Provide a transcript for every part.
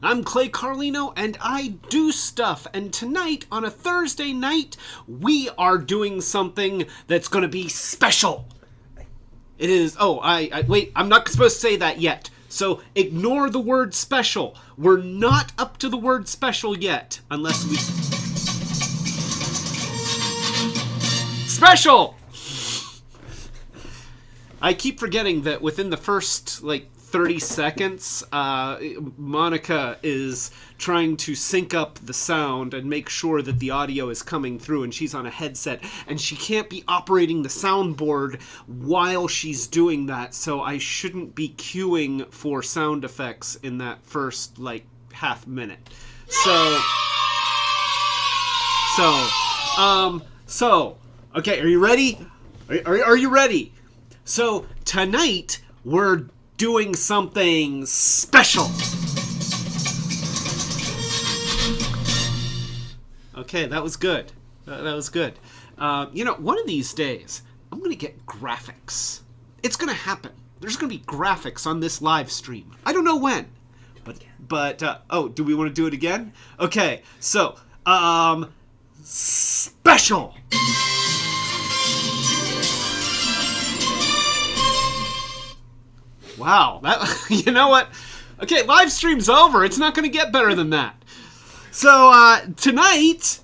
I'm Clay Carlino, and I do stuff. And tonight, on a Thursday night, we are doing something that's going to be special. It is... Oh, wait, I'm not supposed to say that yet. So ignore the word special. We're not up to the word special yet, unless we... Special! I keep forgetting that within the first, 30 seconds, Monica is trying to sync up the sound and make sure that the audio is coming through, and she's on a headset, and she can't be operating the soundboard while she's doing that, so I shouldn't be queuing for sound effects in that first, half minute. Okay, are you ready? Are you ready? So, tonight, we're doing something special. Okay, that was good. That was good. One of these days, I'm going to get graphics. It's going to happen. There's going to be graphics on this live stream. I don't know when. But do we want to do it again? Okay, so, special! Wow, you know what? Okay, live stream's over. It's not going to get better than that. So, tonight,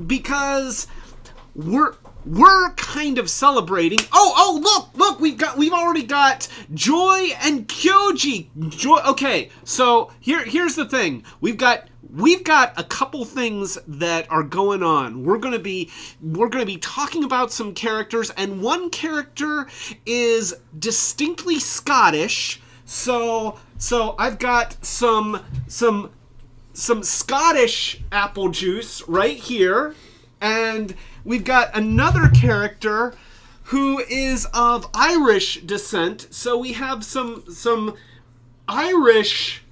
because we're kind of celebrating. Look, we've already got Joy and Kyoji. Okay, so here's the thing. We've got a couple things that are going on. We're gonna be talking about some characters, and one character is distinctly Scottish. So I've got some Scottish apple juice right here, and we've got another character who is of Irish descent. So we have some Irish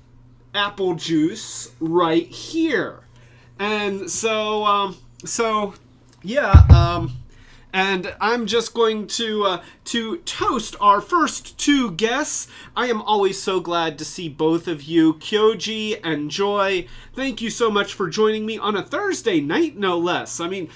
apple juice right here, and and I'm just going to toast our first two guests. I am always so glad to see both of you, Kyoji and Joy. Thank you so much for joining me on a Thursday night, no less. I mean,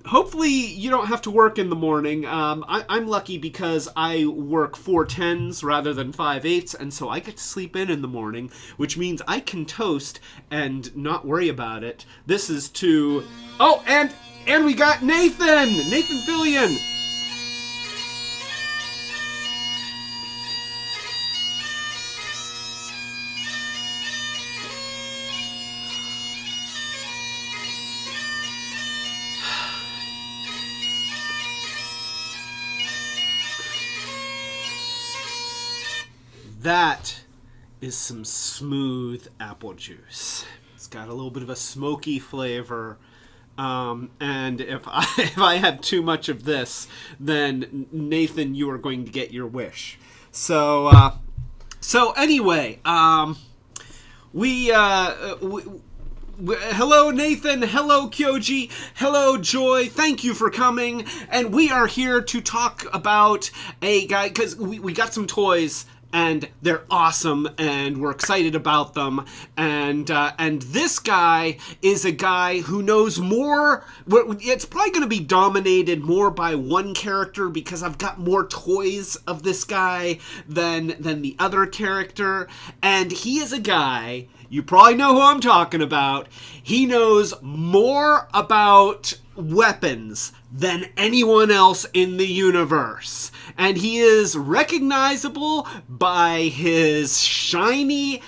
hopefully you don't have to work in the morning. I'm lucky because I work 4/10s rather than 5/8s, and so I get to sleep in the morning, which means I can toast and not worry about it. This is to... Oh, and we got Nathan Fillion. That is some smooth apple juice. It's got a little bit of a smoky flavor. And if I have too much of this, then Nathan, you are going to get your wish. So anyway, hello Nathan, hello Kyoji, hello Joy, thank you for coming, and we are here to talk about a guy, because we got some toys, and they're awesome, and we're excited about them, and this guy is a guy who knows more. It's probably going to be dominated more by one character, because I've got more toys of this guy than the other character, and he is a guy, you probably know who I'm talking about. He knows more about weapons than anyone else in the universe. And he is recognizable by his shiny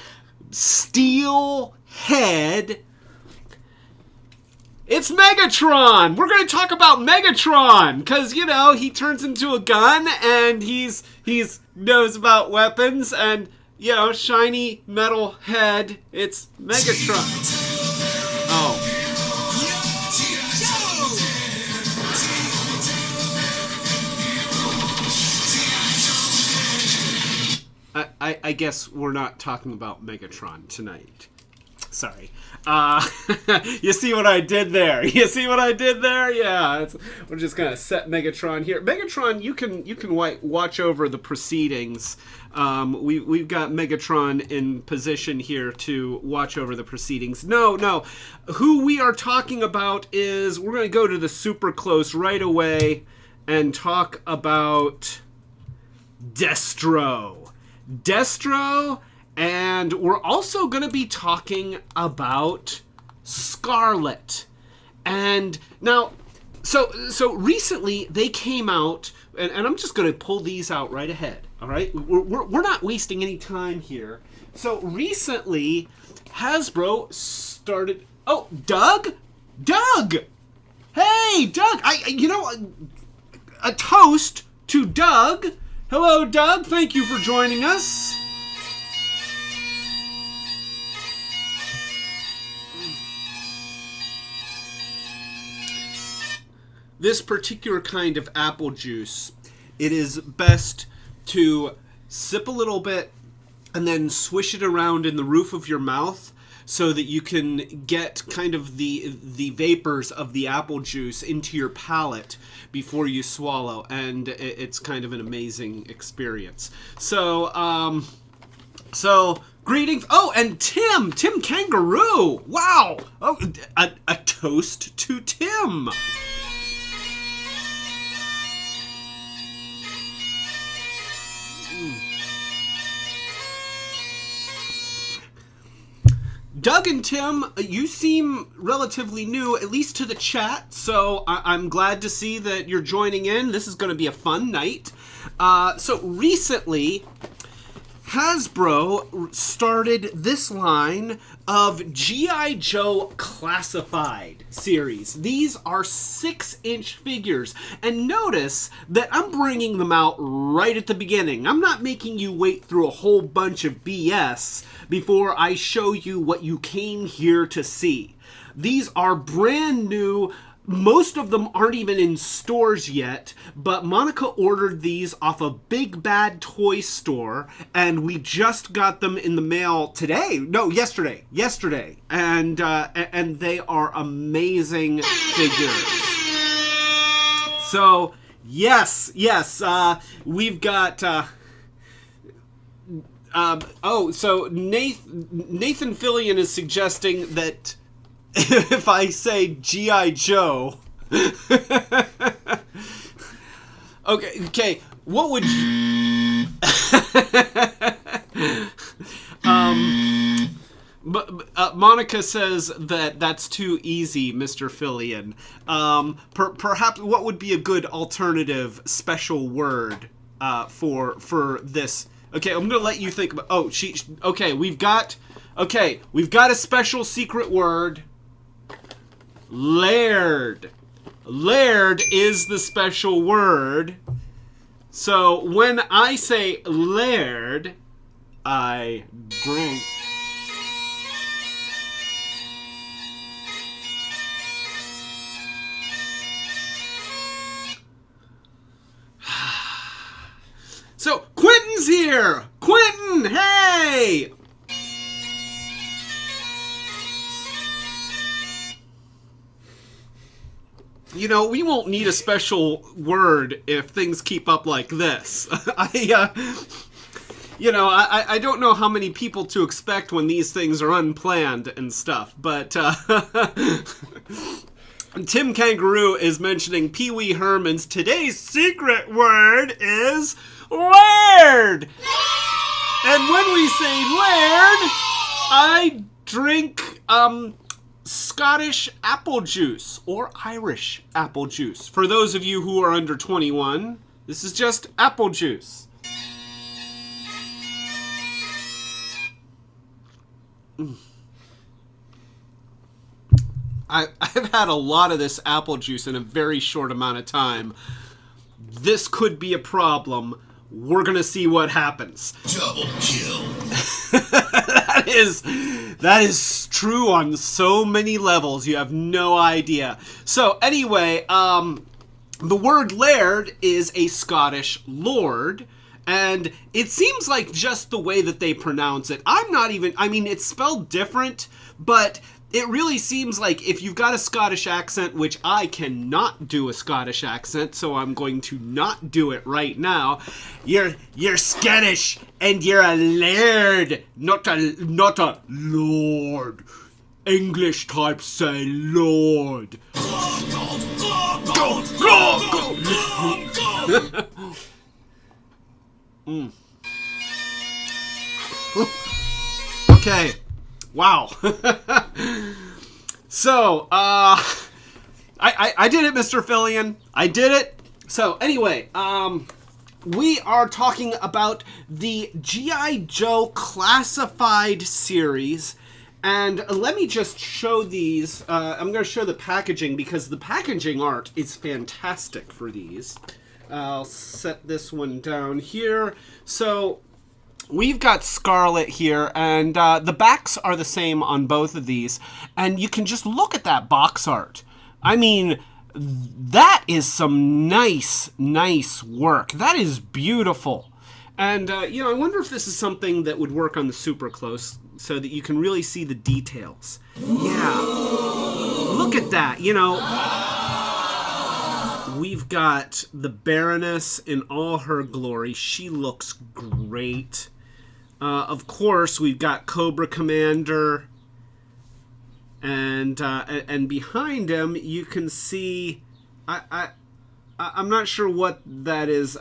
steel head. It's Megatron! We're going to talk about Megatron! Because, he turns into a gun, and he's knows about weapons, and, shiny metal head. It's Megatron. Oh. I guess we're not talking about Megatron tonight. Sorry. You see what I did there? You see what I did there? Yeah, we're just gonna set Megatron here. Megatron, you can watch over the proceedings. We've got Megatron in position here to watch over the proceedings. No. Who we are talking about is, we're gonna go to the super close right away and talk about Destro. And we're also going to be talking about Scarlet. And now, so recently they came out, and I'm just going to pull these out right ahead, all right? We're not wasting any time here. So recently, Hasbro started... Oh, Doug? Doug! Hey, Doug! A toast to Doug. Hello, Doug. Thank you for joining us. This particular kind of apple juice, it is best to sip a little bit and then swish it around in the roof of your mouth so that you can get kind of the vapors of the apple juice into your palate before you swallow, and it's kind of an amazing experience. So greetings. Oh, and Tim Kangaroo. Wow. Oh, a toast to Tim. Doug and Tim, you seem relatively new, at least to the chat, so I'm glad to see that you're joining in. This is going to be a fun night. So recently, Hasbro started this line of G.I. Joe Classified series. These are 6-inch figures, and notice that I'm bringing them out right at the beginning. I'm not making you wait through a whole bunch of BS before I show you what you came here to see. These are brand new. Most of them aren't even in stores yet, but Monica ordered these off a Big Bad Toy Store, and we just got them in the mail today. No, yesterday. And they are amazing figures. So, yes, we've got... so Nathan Fillion is suggesting that if I say G.I. Joe... Okay, what would you... Monica says that that's too easy, Mr. Fillion. Perhaps what would be a good alternative special word for this? Okay, I'm gonna let you think about... Oh, okay, we've got a special secret word. Laird. Laird is the special word. So when I say laird, I drink. So Quentin's here. Quentin, hey! You know, we won't need a special word if things keep up like this. I don't know how many people to expect when these things are unplanned and stuff, but Tim Kangaroo is mentioning Pee Wee Herman's today's secret word is laird. And when we say laird, I drink Scottish apple juice or Irish apple juice. For those of you who are under 21, this is just apple juice. I've had a lot of this apple juice in a very short amount of time. This could be a problem. We're gonna see what happens. Double kill. That is true on so many levels. You have no idea. So anyway, the word laird is a Scottish lord, And it seems like just the way that they pronounce it. I mean, it's spelled different, but it really seems like if you've got a Scottish accent, which I cannot do a Scottish accent, so I'm going to not do it right now. You're Scottish and you're a laird, not a lord. English type say lord. Go, go, go. Okay. Wow. So, I did it, Mr. Fillion. I did it. So, anyway, we are talking about the G.I. Joe Classified series. And let me just show these. I'm going to show the packaging because the packaging art is fantastic for these. I'll set this one down here. So we've got Scarlet here, and the backs are the same on both of these. And you can just look at that box art. I mean, that is some nice, nice work. That is beautiful. And, you know, I wonder if this is something that would work on the Super Close so that you can really see the details. Yeah. Look at that, you know. We've got the Baroness in all her glory. She looks great. Of course, we've got Cobra Commander. And behind him, you can see... I'm not sure what that is.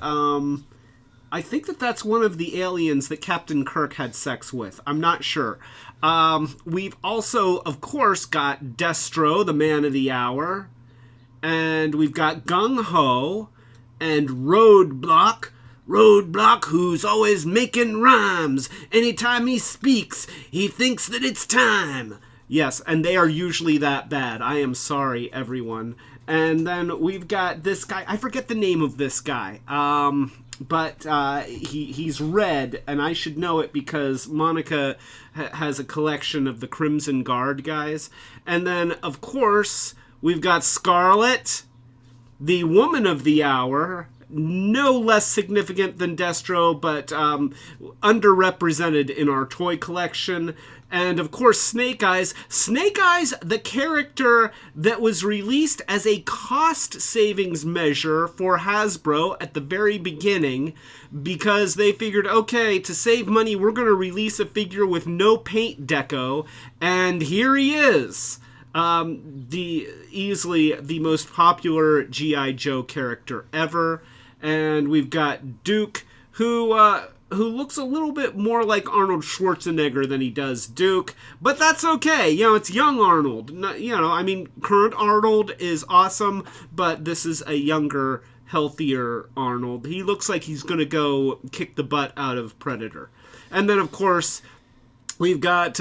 I think that's one of the aliens that Captain Kirk had sex with. I'm not sure. We've also, of course, got Destro, the man of the hour. And we've got Gung Ho and Roadblock. Roadblock, who's always making rhymes. Anytime he speaks, he thinks that it's time. Yes, and they are usually that bad. I am sorry, everyone. And then we've got this guy. I forget the name of this guy. But he's red, and I should know it because Monica has a collection of the Crimson Guard guys. And then, of course, we've got Scarlet, the woman of the hour, no less significant than Destro, but underrepresented in our toy collection. And, of course, Snake Eyes. Snake Eyes, the character that was released as a cost savings measure for Hasbro at the very beginning because they figured, okay, to save money, we're going to release a figure with no paint deco. And here he is. Easily the most popular G.I. Joe character ever. And we've got Duke, who looks a little bit more like Arnold Schwarzenegger than he does Duke, but that's okay. You know, it's young Arnold. You know, I mean, current Arnold is awesome, but this is a younger, healthier Arnold. He looks like he's going to go kick the butt out of Predator. And then, of course, we've got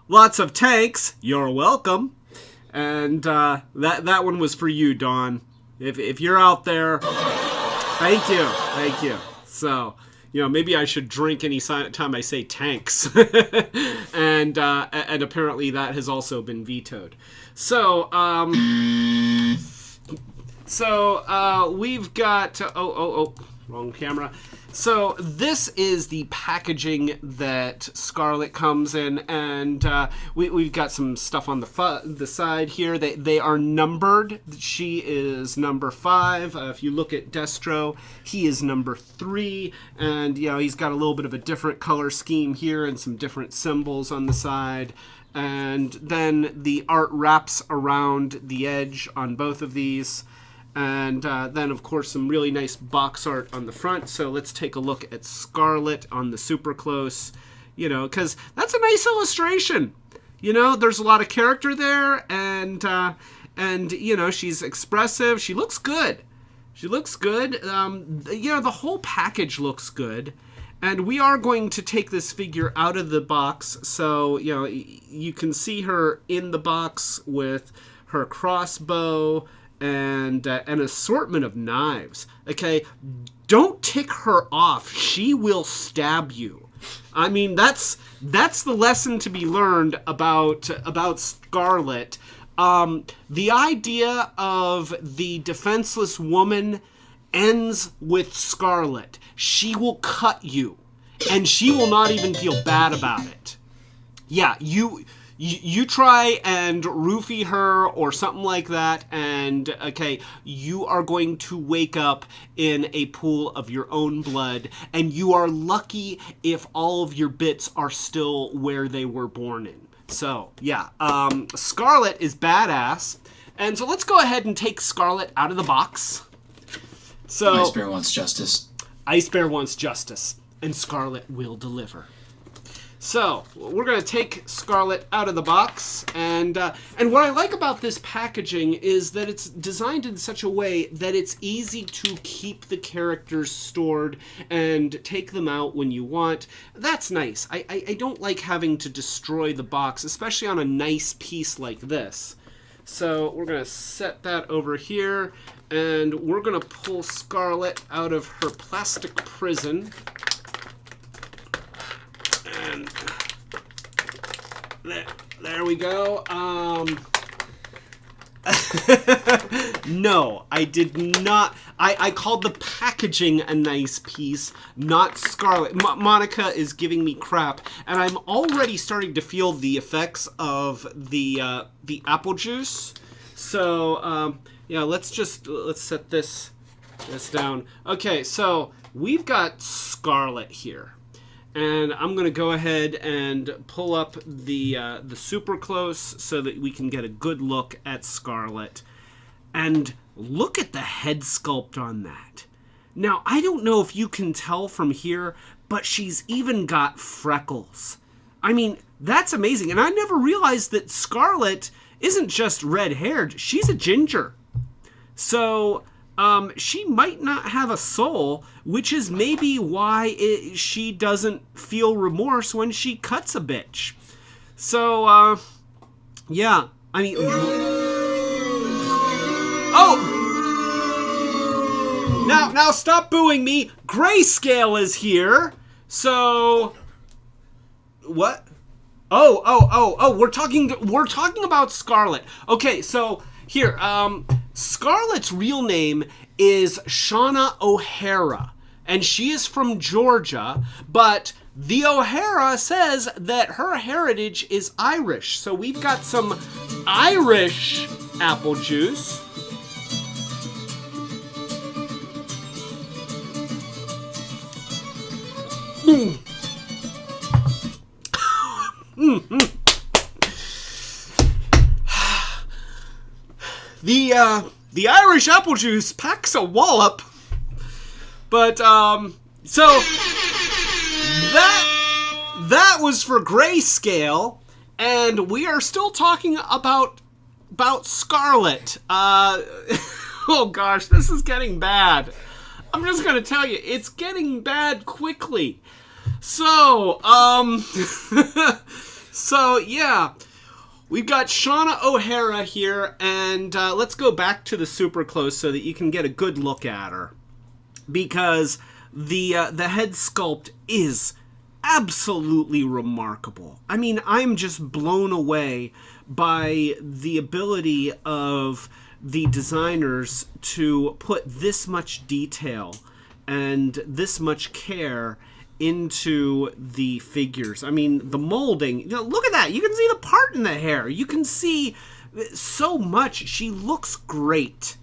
lots of tanks. You're welcome. And that one was for you, Dawn. If you're out there, thank you. So, you know, maybe I should drink any time I say tanks. and apparently that has also been vetoed. So, we've got... wrong camera. So this is the packaging that Scarlet comes in, and we've got some stuff on the side here. They are numbered. She is number 5. If you look at Destro, he is number 3, and you know he's got a little bit of a different color scheme here and some different symbols on the side. And then the art wraps around the edge on both of these. And then, of course, some really nice box art on the front. So let's take a look at Scarlet on the Super Close, you know, because that's a nice illustration. You know, there's a lot of character there, and you know, she's expressive. She looks good. You know, the whole package looks good. And we are going to take this figure out of the box. So, you know, you can see her in the box with her crossbow and an assortment of knives. Okay, don't tick her off. She will stab you. I mean, that's the lesson to be learned about Scarlet. The idea of the defenseless woman ends with Scarlet, she will cut you, and she will not even feel bad about it. Yeah, you try and roofie her or something like that, and okay, you are going to wake up in a pool of your own blood, and you are lucky if all of your bits are still where they were born in. So, yeah, Scarlet is badass, and so let's go ahead and take Scarlet out of the box. So, Ice Bear wants justice. Ice Bear wants justice, and Scarlet will deliver. So, we're going to take Scarlet out of the box, and what I like about this packaging is that it's designed in such a way that it's easy to keep the characters stored and take them out when you want. That's nice. I don't like having to destroy the box, especially on a nice piece like this. So, we're going to set that over here, and we're going to pull Scarlet out of her plastic prison. And there we go. No, I did not. I called the packaging a nice piece, not Scarlet. Monica is giving me crap, and I'm already starting to feel the effects of the apple juice. So yeah, let's set this down. Okay, so we've got Scarlet here. And I'm going to go ahead and pull up the super close so that we can get a good look at Scarlet. And look at the head sculpt on that. Now, I don't know if you can tell from here, but she's even got freckles. I mean, that's amazing. And I never realized that Scarlet isn't just red-haired. She's a ginger. So she might not have a soul, which is maybe why she doesn't feel remorse when she cuts a bitch. So, yeah, I mean... Oh! Now stop booing me! Grayscale is here! So... What? Oh, we're talking about Scarlet. Okay, so, here, Scarlet's real name is Shauna O'Hara, and she is from Georgia, but the O'Hara says that her heritage is Irish. So we've got some Irish apple juice. The Irish apple juice packs a wallop. But so that was for Grayscale, and we are still talking about Scarlet. Oh gosh, this is getting bad. I'm just gonna tell you, it's getting bad quickly. So so yeah. We've got Shauna O'Hara here, and let's go back to the super close so that you can get a good look at her. Because the head sculpt is absolutely remarkable. I mean, I'm just blown away by the ability of the designers to put this much detail and this much care into the figures. I mean, the molding, you know, look at that. You can see the part in the hair. You can see so much. She looks great.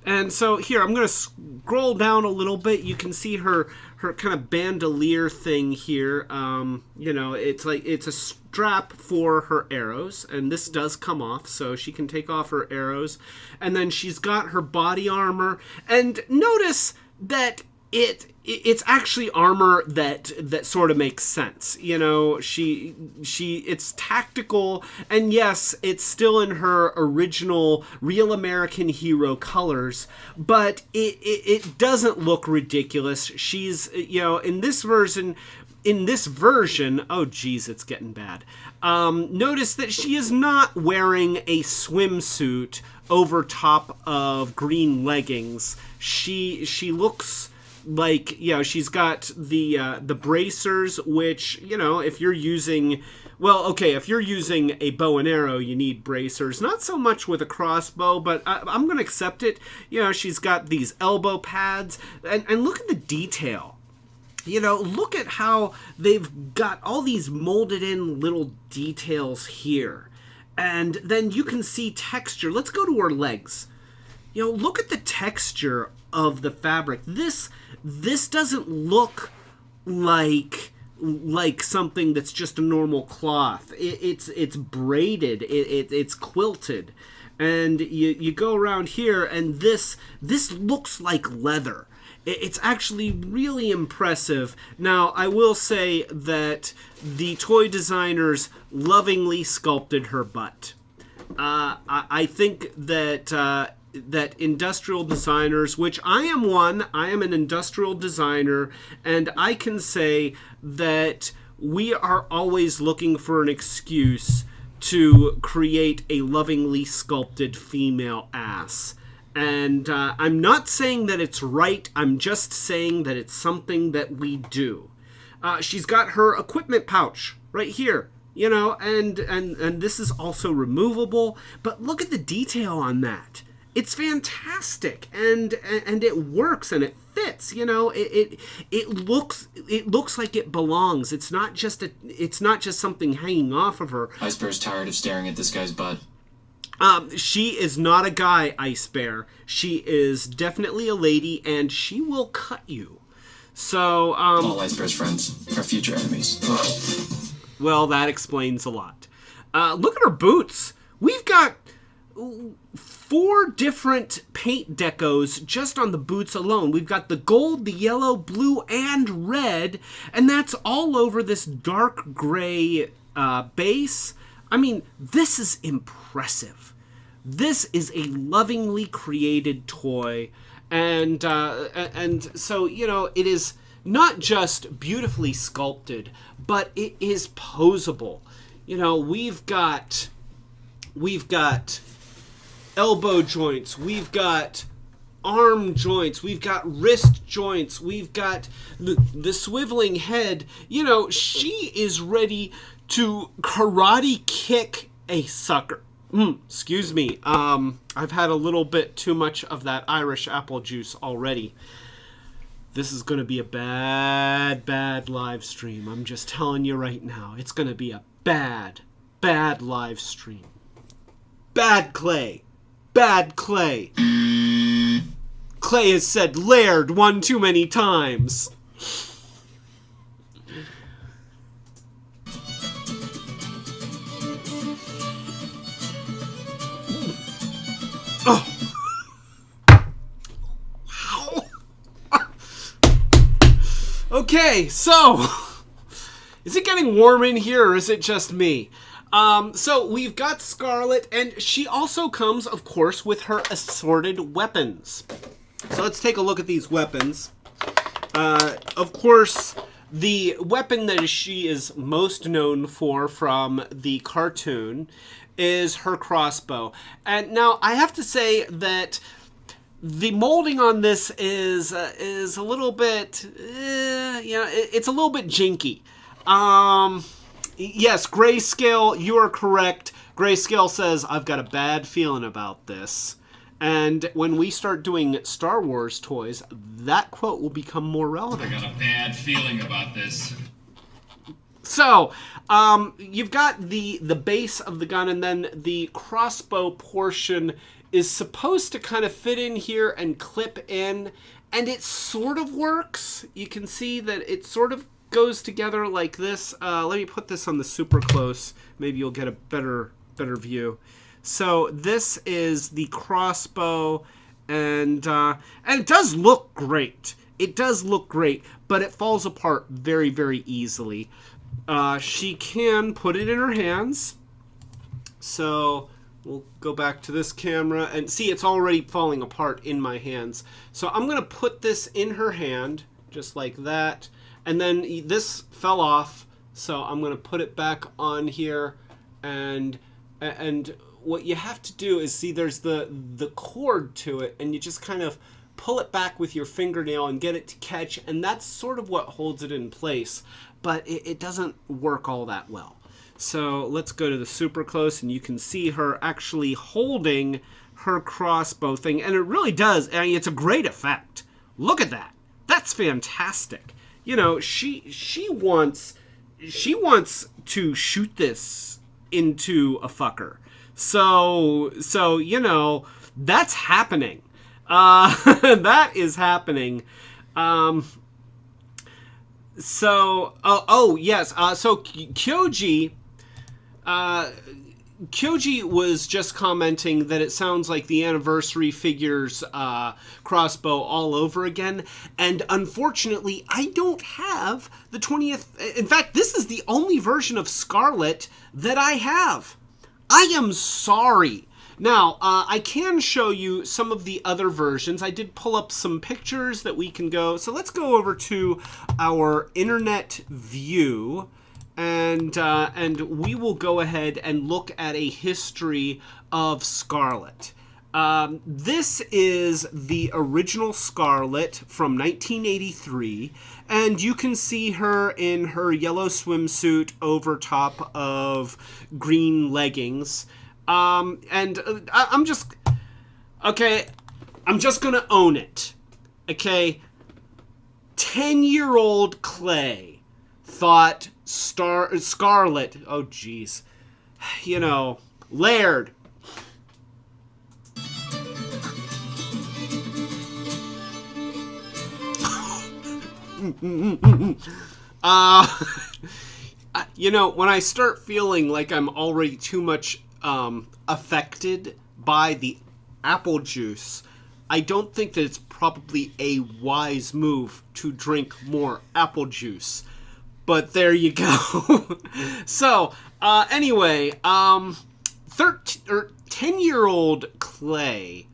And so here, I'm going to scroll down a little bit. You can see her kind of bandolier thing here. You know, it's a strap for her arrows, and this does come off, so she can take off her arrows. And then she's got her body armor. And notice that it's actually armor that sort of makes sense. You know, it's tactical, and yes, it's still in her original Real American Hero colors, but it doesn't look ridiculous. She's, you know, in this version, oh geez, it's getting bad. Notice that she is not wearing a swimsuit over top of green leggings. She looks like, you know, she's got the bracers, which, you know, if you're using, well, okay, if you're using a bow and arrow, you need bracers. Not so much with a crossbow, but I'm going to accept it. You know, she's got these elbow pads, and look at the detail. You know, look at how they've got all these molded in little details here. And then you can see texture. Let's go to her legs. You know, look at the texture of the fabric. This doesn't look like something that's just a normal cloth. It's braided. It's quilted. And you go around here, and this looks like leather. It's actually really impressive. Now, I will say that the toy designers lovingly sculpted her butt. I think that industrial designers, which I am one, I am an industrial designer, and I can say that we are always looking for an excuse to create a lovingly sculpted female ass. And I'm not saying that it's right, I'm just saying that it's something that we do. She's got her equipment pouch right here, you know, and this is also removable, but look at the detail on that. It's fantastic, and it works, and it fits, you know. It looks like it belongs. It's not just something hanging off of her. Ice Bear's tired of staring at this guy's butt. She is not a guy, Ice Bear. She is definitely a lady, and she will cut you. So, all Ice Bear's friends are future enemies. Well, that explains a lot. Look at her boots. We've got 4 different paint decos just on the boots alone. We've got the gold, the yellow, blue, and red, and that's all over this dark gray base. I mean, this is impressive. This is a lovingly created toy, and so, you know, it is not just beautifully sculpted, but it is posable. You know, we've got elbow joints, we've got arm joints, we've got wrist joints, we've got the swiveling head. You know, she is ready to karate kick a sucker. Excuse me. I've had a little bit too much of that Irish apple juice already. This is going to be a bad live stream. I'm just telling you right now. It's going to be a bad live stream. Bad Clay. Bad Clay. Clay has said Laird one too many times. Oh. Wow. Okay, so is it getting warm in here, or is it just me? So we've got Scarlet, and she also comes, of course, with her assorted weapons. So let's take a look at these weapons. Of course, the weapon that she is most known for from the cartoon is her crossbow. And now I have to say that the molding on this is a little bit, it's a little bit jinky. Yes, Grayscale, you are correct. Grayscale says, I've got a bad feeling about this. And when we start doing Star Wars toys, that quote will become more relevant. I got a bad feeling about this. So, you've got the base of the gun, and then the crossbow portion is supposed to kind of fit in here and clip in, and it sort of works. You can see that it sort of goes together like this. Let me put this on the super close. Maybe you'll get a better view. So this is the crossbow, and it does look great. It does look great, but it falls apart very, very easily. She can put it in her hands. So we'll go back to this camera and see it's already falling apart in my hands. So I'm going to put this in her hand just like that. And then this fell off, so I'm going to put it back on here. And what you have to do is see there's the cord to it, and you just kind of pull it back with your fingernail and get it to catch, and that's sort of what holds it in place, but it doesn't work all that well. So let's go to the super close, and you can see her actually holding her crossbow thing, and it really does. I mean, it's a great effect. Look at that. That's fantastic. You know, she wants to shoot this into a fucker. So you know, that's happening. That is happening. Yes. So Kyoji was just commenting that it sounds like the Anniversary figures crossbow all over again. And unfortunately, I don't have the 20th. In fact, this is the only version of Scarlet that I have. I am sorry. Now, I can show you some of the other versions. I did pull up some pictures that we can go. So let's go over to our internet view. And we will go ahead and look at a history of Scarlet. This is the original Scarlet from 1983, and you can see her in her yellow swimsuit over top of green leggings. I'm just gonna own it. Okay, 10-year-old Clay thought Scarlet, oh geez, you know, Laird. You know, when I start feeling like I'm already too much affected by the apple juice, I don't think that it's probably a wise move to drink more apple juice. But there you go. So, anyway, 10-year-old Clay,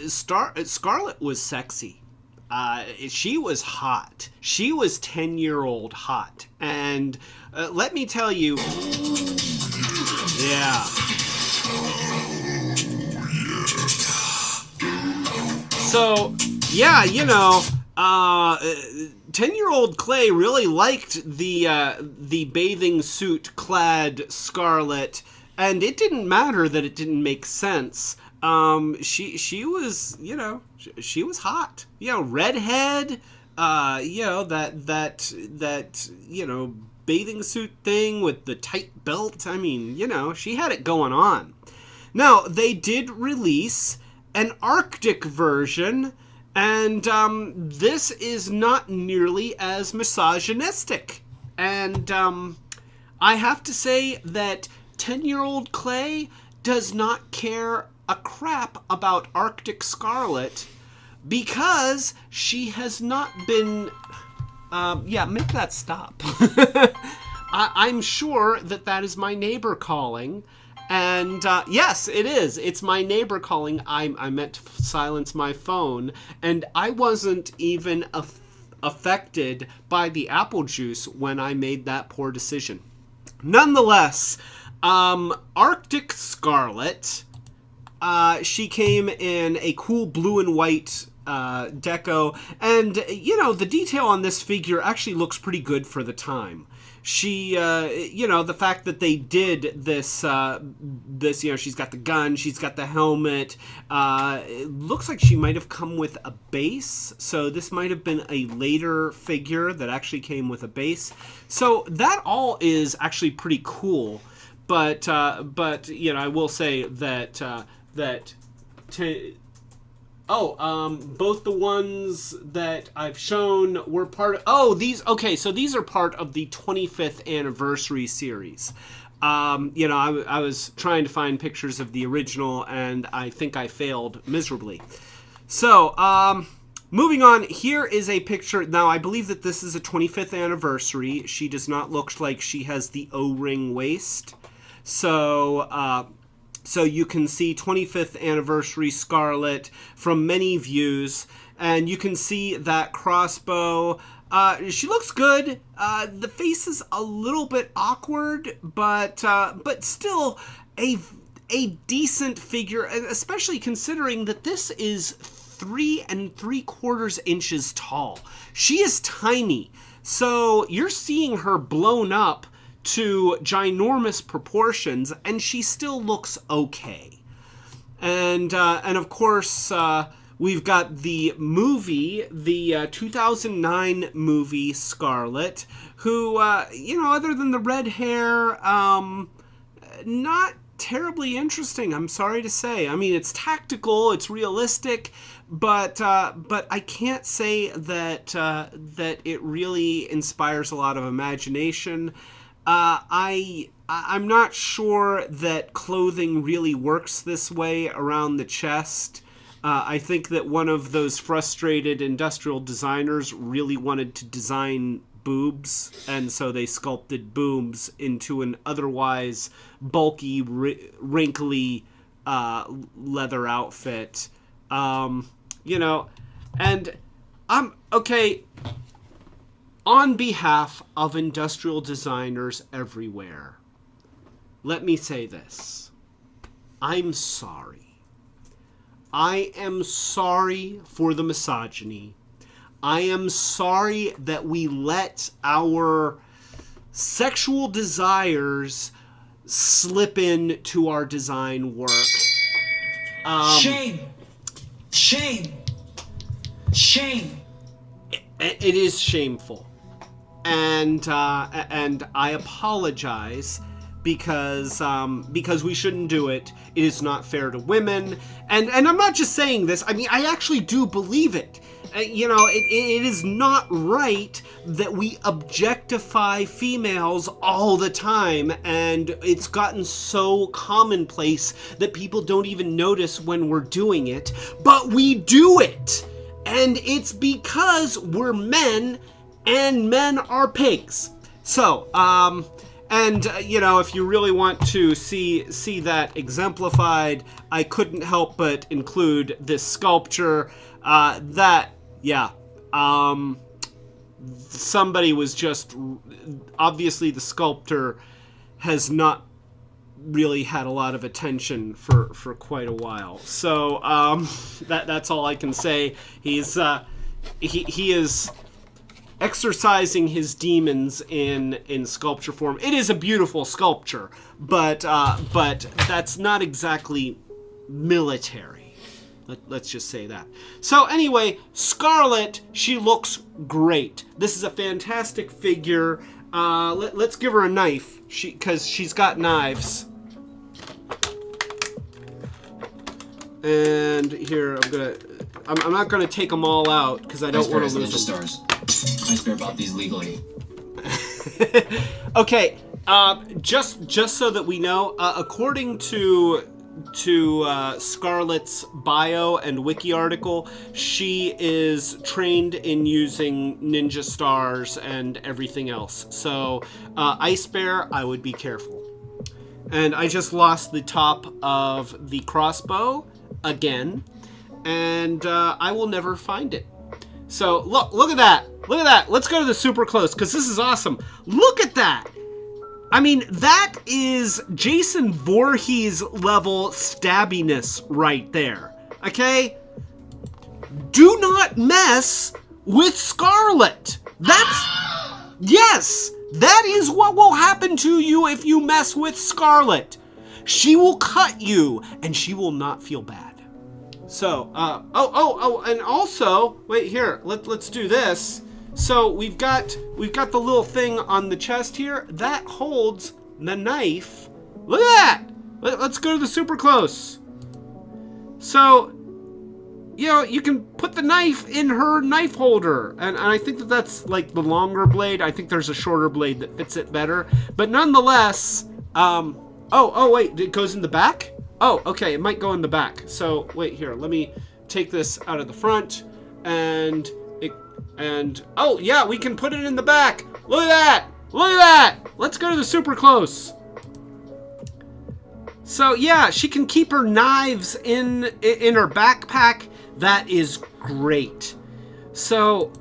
Scarlet was sexy. She was hot. She was 10-year-old hot. And let me tell you, yeah. So, yeah, you know, 10-year-old Clay really liked the bathing suit clad Scarlet, and it didn't matter that it didn't make sense. She was, you know, she was hot. You know, redhead, you know, that you know, bathing suit thing with the tight belt. I mean, you know, she had it going on. Now, they did release an Arctic version, and this is not nearly as misogynistic. And I have to say that 10-year-old Clay does not care a crap about Arctic Scarlet because she has not been... yeah, make that stop. I'm sure that is my neighbor calling. And yes, it is. It's my neighbor calling. I meant to silence my phone. And I wasn't even affected by the apple juice when I made that poor decision. Nonetheless, Arctic Scarlet, she came in a cool blue and white deco. And, you know, the detail on this figure actually looks pretty good for the time. She, you know, the fact that they did this, you know, she's got the gun, she's got the helmet, it looks like she might have come with a base, so this might have been a later figure that actually came with a base. So that all is actually pretty cool, but you know, I will say that, both the ones that I've shown were part of... so these are part of the 25th anniversary series. You know, I was trying to find pictures of the original, and I think I failed miserably. So, moving on, here is a picture. Now, I believe that this is a 25th anniversary. She does not look like she has the O-ring waist. So you can see 25th anniversary Scarlet from many views, and you can see that crossbow. She looks good. The face is a little bit awkward, but still a decent figure, especially considering that this is 3 3/4 inches tall. She is tiny. So you're seeing her blown up to ginormous proportions, and she still looks okay. And of course, we've got the movie, the 2009 movie Scarlet, who, other than the red hair, not terribly interesting, I'm sorry to say. I mean, it's tactical, it's realistic, but I can't say that it really inspires a lot of imagination. I'm not sure that clothing really works this way around the chest. I think that one of those frustrated industrial designers really wanted to design boobs, and so they sculpted boobs into an otherwise bulky, wrinkly leather outfit. And I'm okay. On behalf of industrial designers everywhere, let me say this. I'm sorry. I am sorry for the misogyny. I am sorry that we let our sexual desires slip into our design work. Shame. Shame. Shame. It is shameful. And I apologize because we shouldn't do it. It is not fair to women. And I'm not just saying this. I mean, I actually do believe it. It is not right that we objectify females all the time, and it's gotten so commonplace that people don't even notice when we're doing it, but we do it, and it's because we're men, and men are pigs. So, if you really want to see that exemplified, I couldn't help but include this sculpture. Somebody was just, obviously the sculptor has not really had a lot of attention for quite a while. So, that's all I can say. He's, he is exercising his demons in sculpture form. It is a beautiful sculpture, but that's not exactly military. Let's just say that. So anyway, Scarlet, she looks great. This is a fantastic figure. Let's give her a knife, because she's got knives. And here, I'm not gonna take them all out because I don't want to lose them. I spare bought these legally. Okay, just so that we know, according to Scarlet's bio and wiki article, she is trained in using ninja stars and everything else. So, Ice Bear, I would be careful. And I just lost the top of the crossbow again, and I will never find it. So, look at that. Look at that. Let's go to the super close, because this is awesome. Look at that. I mean, that is Jason Voorhees level stabbiness right there. Okay? Do not mess with Scarlet. Yes, that is what will happen to you if you mess with Scarlet. She will cut you, and she will not feel bad. So, and also, wait here, let's do this. So we've got the little thing on the chest here that holds the knife. Look at that. Let's go to the super close. So, you can put the knife in her knife holder, and I think that's like the longer blade. I think there's a shorter blade that fits it better, but nonetheless, wait, it goes in the back? Oh, okay, it might go in the back. So wait here, let me take this out of the front, and oh yeah, we can put it in the back. Look at that! Look at that! Let's go to the super close. So yeah, she can keep her knives in her backpack. That is great. So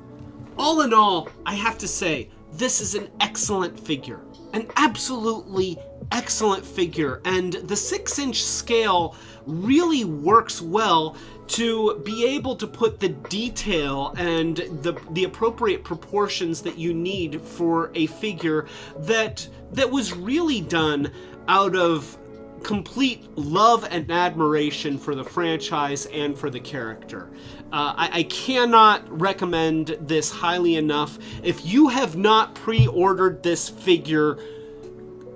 all in all, I have to say, this is an excellent figure. An absolutely excellent figure, and the 6-inch scale really works well to be able to put the detail and the appropriate proportions that you need for a figure that was really done out of complete love and admiration for the franchise and for the character. I cannot recommend this highly enough. If you have not pre-ordered this figure,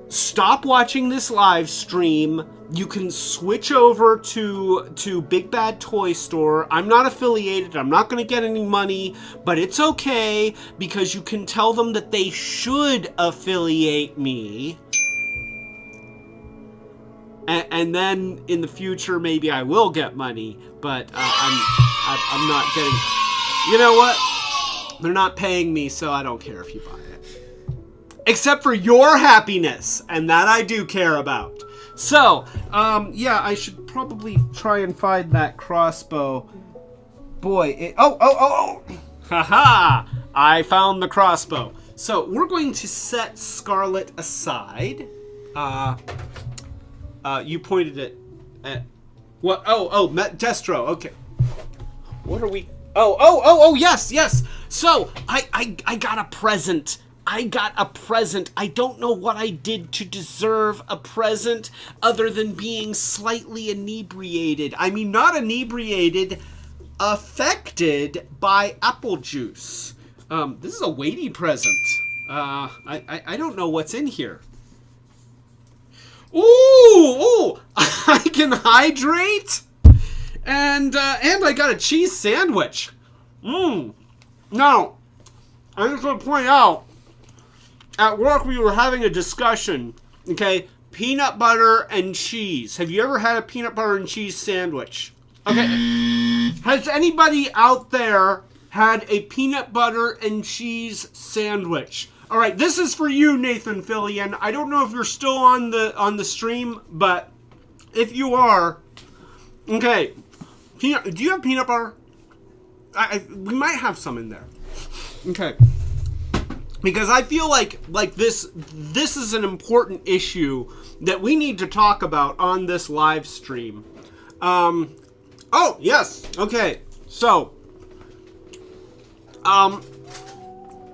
stop watching this live stream. You can switch over to Big Bad Toy Store. I'm not affiliated. I'm not going to get any money, but it's okay because you can tell them that they should affiliate me. And then in the future, maybe I will get money, but I'm not getting. You know what? They're not paying me, so I don't care if you buy it. Except for your happiness, and that I do care about. So, yeah, I should probably try and find that crossbow. Boy, oh! Haha! I found the crossbow. So, we're going to set Scarlet aside. You pointed it at... What? Oh, Destro, okay. What are we... Oh, yes! So, I got a present. I don't know what I did to deserve a present other than being slightly inebriated. I mean, not inebriated, affected by apple juice. This is a weighty present. I don't know what's in here. Ooh, I can hydrate, and I got a cheese sandwich. Now, I just want to point out, at work we were having a discussion, okay, peanut butter and cheese. Have you ever had a peanut butter and cheese sandwich? Okay, has anybody out there had a peanut butter and cheese sandwich? All right, this is for you, Nathan Fillion. I don't know if you're still on the stream, but if you are, okay. Do you have peanut butter? We might have some in there. Okay, because I feel like this is an important issue that we need to talk about on this live stream. Oh yes. Okay. So,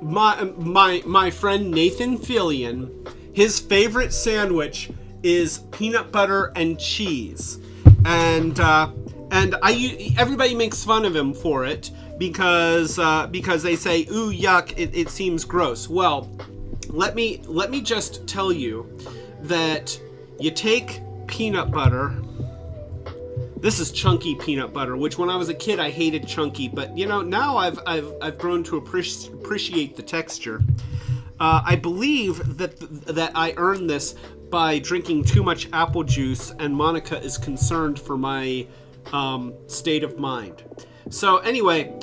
My friend Nathan Fillion, his favorite sandwich is peanut butter and cheese, and everybody makes fun of him for it because they say, ooh, yuck, it seems gross. Well, let me just tell you that you take peanut butter. This is chunky peanut butter, which when I was a kid I hated chunky, but you know, now I've grown to appreciate the texture. I believe that I earned this by drinking too much apple juice, and Monica is concerned for my state of mind. So anyway,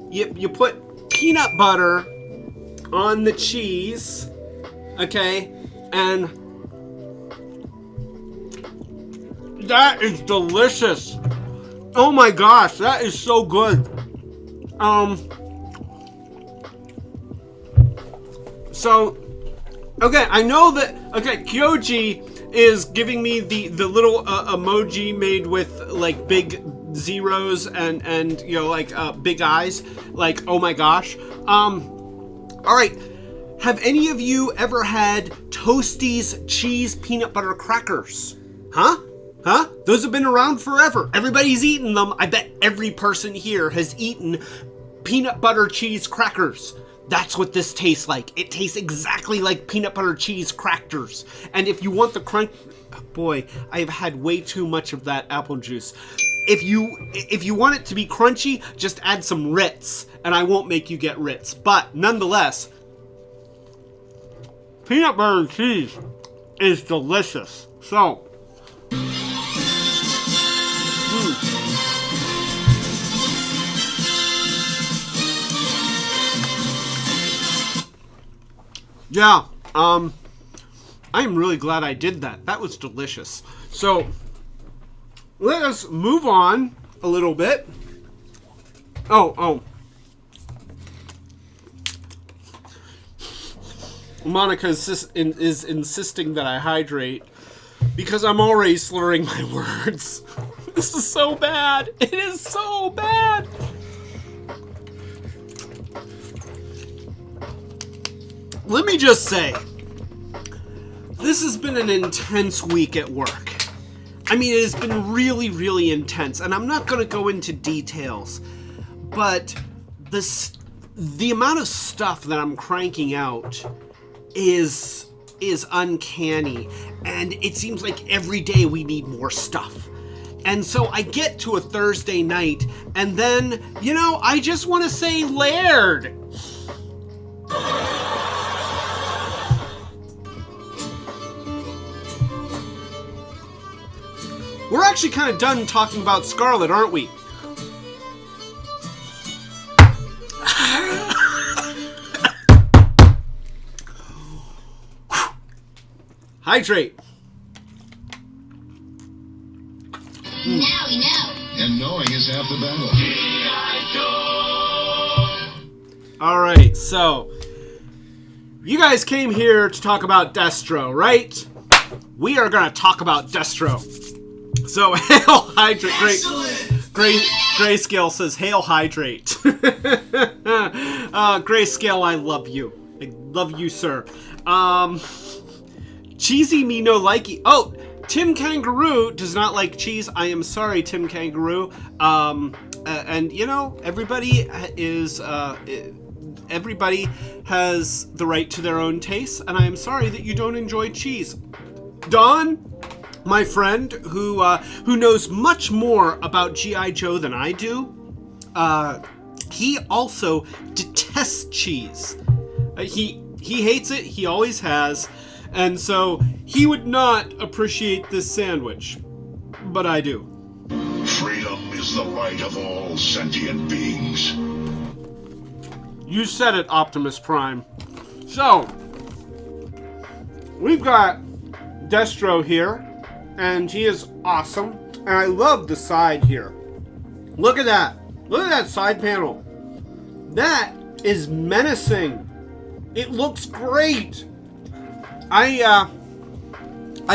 you put peanut butter on the cheese, okay, and that is delicious. Oh my gosh, that is so good. So, okay, I know that, okay, Kyoji is giving me the little emoji made with like big zeros and you know, like big eyes, like, oh my gosh. All right, have any of you ever had Toasties cheese peanut butter crackers? Huh? Those have been around forever. Everybody's eaten them. I bet every person here has eaten peanut butter cheese crackers. That's what this tastes like. It tastes exactly like peanut butter cheese crackers. And if you want the crunch... Boy, I've had way too much of that apple juice. If you want it to be crunchy, just add some Ritz, and I won't make you get Ritz. But nonetheless, peanut butter and cheese is delicious. So... Yeah, I'm really glad I did that. That was delicious. So, let us move on a little bit. Oh. Monica is insisting that I hydrate because I'm already slurring my words. This is so bad. It is so bad. Let me just say, this has been an intense week at work. I mean, it has been really, really intense, and I'm not going to go into details, but the amount of stuff that I'm cranking out is uncanny, and it seems like every day we need more stuff. And so I get to a Thursday night, and then, you know, I just want to say Laird. We're actually kind of done talking about Scarlet, aren't we? Hydrate. Now we know. And knowing is half the battle. Alright, so you guys came here to talk about Destro, right? We are going to talk about Destro. So, Hail Hydrate. Grayscale says, Hail Hydrate. Grayscale, I love you. I love you, sir. Cheesy me no likey. Oh, Tim Kangaroo does not like cheese. I am sorry, Tim Kangaroo. And, you know, everybody has the right to their own taste, and I am sorry that you don't enjoy cheese. Don, my friend, who knows much more about G.I. Joe than I do, he also detests cheese. He hates it. He always has. And so he would not appreciate this sandwich. But I do. Freedom is the right of all sentient beings. You said it, Optimus Prime. So, we've got Destro here, and he is awesome. And I love the side here. Look at that. Look at that side panel. That is menacing. It looks great. I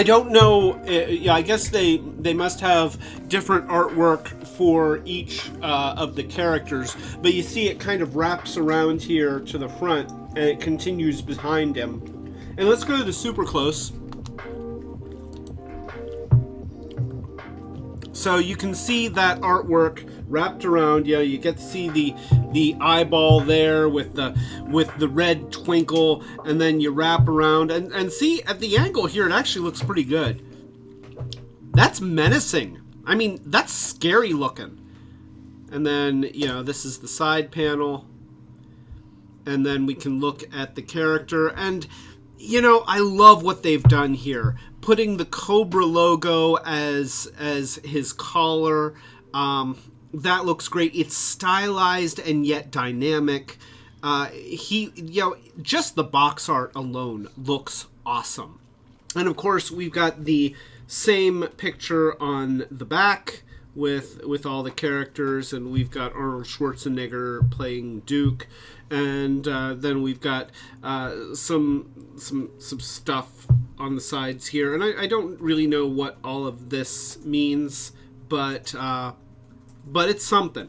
don't know. I guess they must have different artwork for each of the characters, but you see it kind of wraps around here to the front, and it continues behind him. And let's go to the super close. So you can see that artwork wrapped around. Yeah, you get to see the eyeball there with the red twinkle, and then you wrap around and see at the angle here, it actually looks pretty good. That's menacing. I mean, that's scary looking. And then, you know, this is the side panel, and then we can look at the character. And you know, I love what they've done here, putting the Cobra logo as his collar. That looks great. It's stylized and yet dynamic. Just the box art alone looks awesome. And of course, we've got the same picture on the back with all the characters, and we've got Arnold Schwarzenegger playing Duke, and then we've got some stuff on the sides here, and I don't really know what all of this means, but it's something.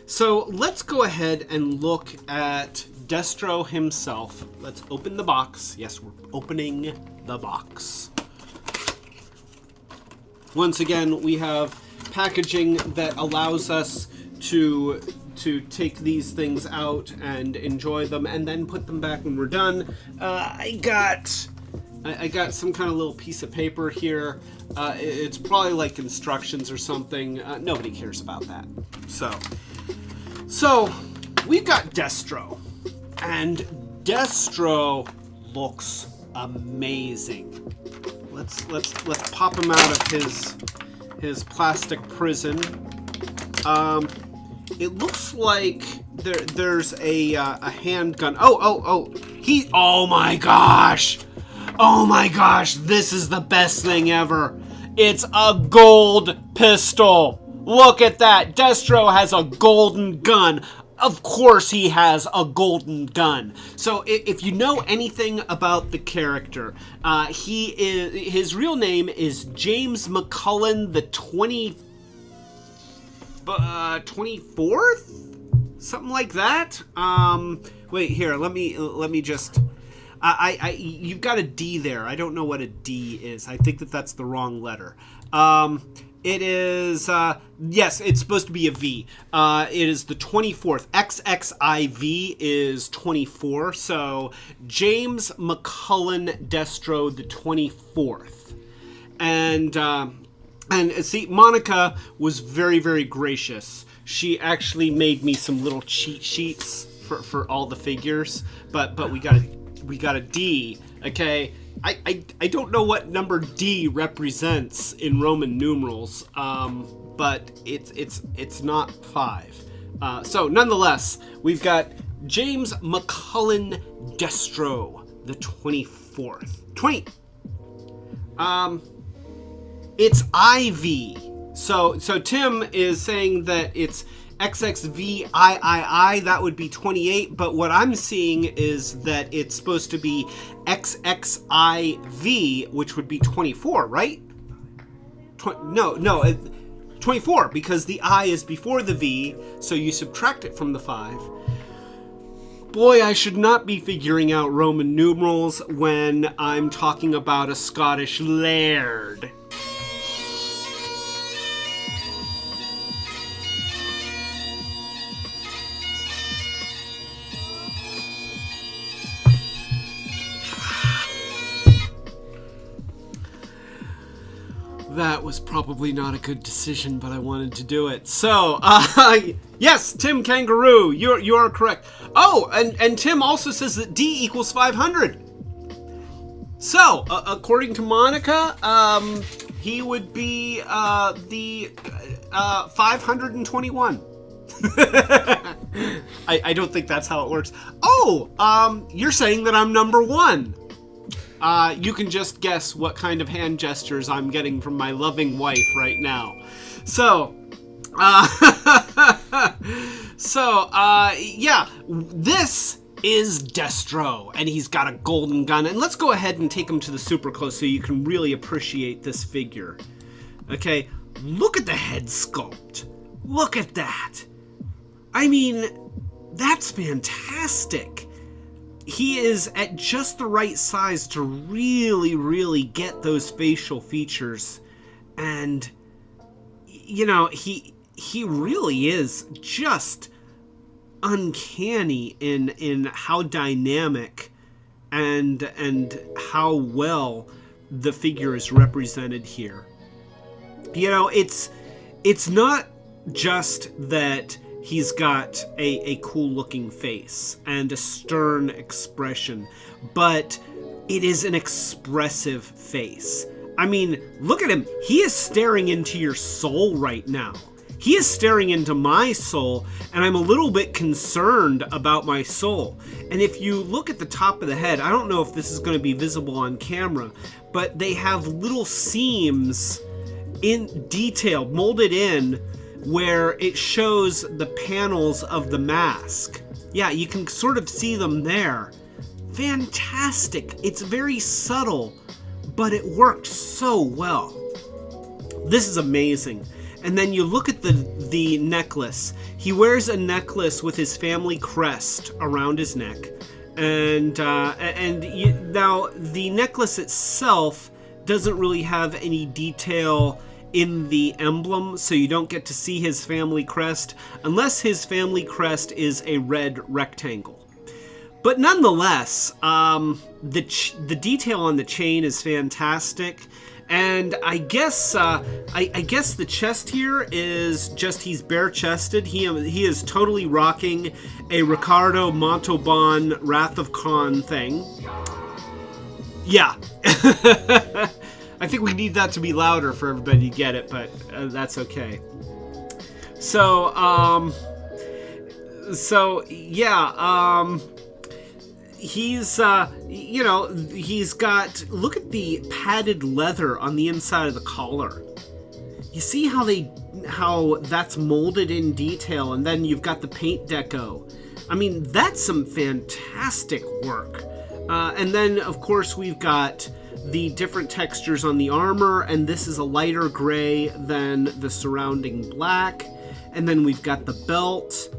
So let's go ahead and look at Destro himself. Let's open the box. Yes, we're opening the box. Once again, we have packaging that allows us to take these things out and enjoy them, and then put them back when we're done. I got some kind of little piece of paper here. It's probably like instructions or something. Nobody cares about that. So we've got Destro, and Destro looks amazing. Let's pop him out of his plastic prison. It looks like there's a handgun. Oh my gosh! Oh my gosh! This is the best thing ever. It's a gold pistol. Look at that. Destro has a golden gun. Of course he has a golden gun. So if you know anything about the character, his real name is James McCullen the 25th. 24th? Something like that? Wait, here, let me just... you've got a D there. I don't know what a D is. I think that's the wrong letter. It is, yes, it's supposed to be a V. It is the 24th. XXIV is 24. So, James McCullen Destro, the 24th. And see, Monica was very, very gracious. She actually made me some little cheat sheets for all the figures. But we got a D, okay? I don't know what number D represents in Roman numerals, but it's not 5. So nonetheless, we've got James McCullen Destro, the 24th. It's IV. So Tim is saying that it's XXVIII, that would be 28, but what I'm seeing is that it's supposed to be XXIV, which would be 24, right? No, 24, because the I is before the V, so you subtract it from the 5. Boy, I should not be figuring out Roman numerals when I'm talking about a Scottish laird. That was probably not a good decision, but I wanted to do it. So, yes, Tim Kangaroo, you are correct. Oh, and Tim also says that D equals 500. So, according to Monica, he would be the 521. I don't think that's how it works. Oh, you're saying that I'm number 1. You can just guess what kind of hand gestures I'm getting from my loving wife right now. So, yeah, this is Destro, and he's got a golden gun. And let's go ahead and take him to the super close so you can really appreciate this figure. Okay, look at the head sculpt. Look at that. I mean, that's fantastic. He is at just the right size to really, really get those facial features. And, you know, he really is just uncanny in how dynamic and how well the figure is represented here. You know, it's not just that he's got a cool looking face and a stern expression, but it is an expressive face. I mean, look at him. He is staring into your soul right now. He is staring into my soul, and I'm a little bit concerned about my soul. And if you look at the top of the head, I don't know if this is going to be visible on camera, but they have little seams in detail molded in where it shows the panels of the mask. Yeah, you can sort of see them there. Fantastic. It's very subtle, but it worked so well. This is amazing. And then you look at the necklace. He wears a necklace with his family crest around his neck. And now the necklace itself doesn't really have any detail in the emblem, so you don't get to see his family crest unless his family crest is a red rectangle. But nonetheless, the detail on the chain is fantastic, and I guess the chest here is just he's bare-chested. He is totally rocking a Ricardo Montalban Wrath of Khan thing. Yeah. I think we need that to be louder for everybody to get it, but that's okay. So yeah, he's, you know, he's got, look at the padded leather on the inside of the collar. You see how that's molded in detail, and then you've got the paint deco. I mean, that's some fantastic work. And then, of course, we've got the different textures on the armor, and this is a lighter gray than the surrounding black. And then we've got the belt.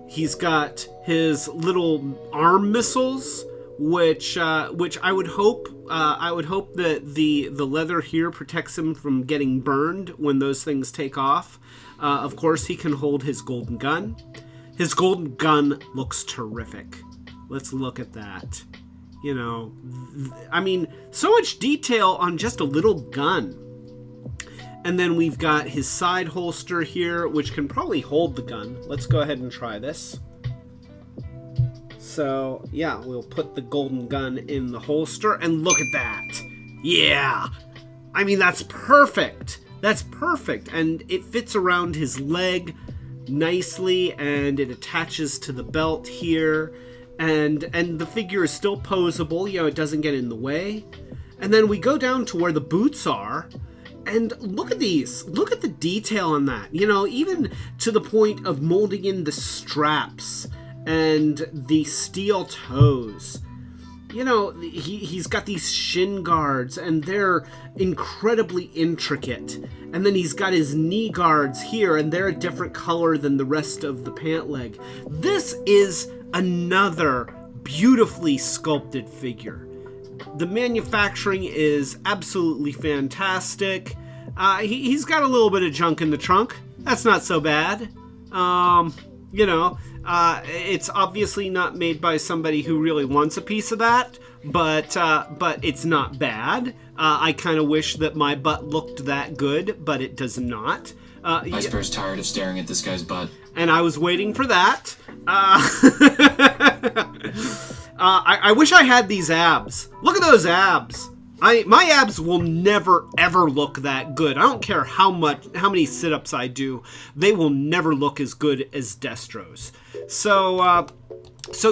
He's got his little arm missiles, which I would hope that the leather here protects him from getting burned when those things take off. Of course, he can hold his golden gun. His golden gun looks terrific. Let's look at that. You know, I mean, so much detail on just a little gun. And then we've got his side holster here, which can probably hold the gun. Let's go ahead and try this. So, yeah, we'll put the golden gun in the holster, and look at that. Yeah! I mean, that's perfect. That's perfect. And it fits around his leg nicely, and it attaches to the belt here. And the figure is still posable, you know, it doesn't get in the way. And then we go down to where the boots are. And look at these. Look at the detail on that. You know, even to the point of molding in the straps and the steel toes. You know, he's got these Shin Guards, and they're incredibly intricate. And then he's got his knee guards here, and they're a different color than the rest of the pant leg. This is another beautifully sculpted figure. The manufacturing is absolutely fantastic. He's got a little bit of junk in the trunk. That's not so bad. You know, it's obviously not made by somebody who really wants a piece of that, but it's not bad. I kind of wish that my butt looked that good, but it does not. Iceberg's tired of staring at this guy's butt. And I was waiting for that. I wish I had these abs. Look at those abs. My abs will never ever look that good. I don't care how many sit-ups I do. They will never look as good as Destro's. So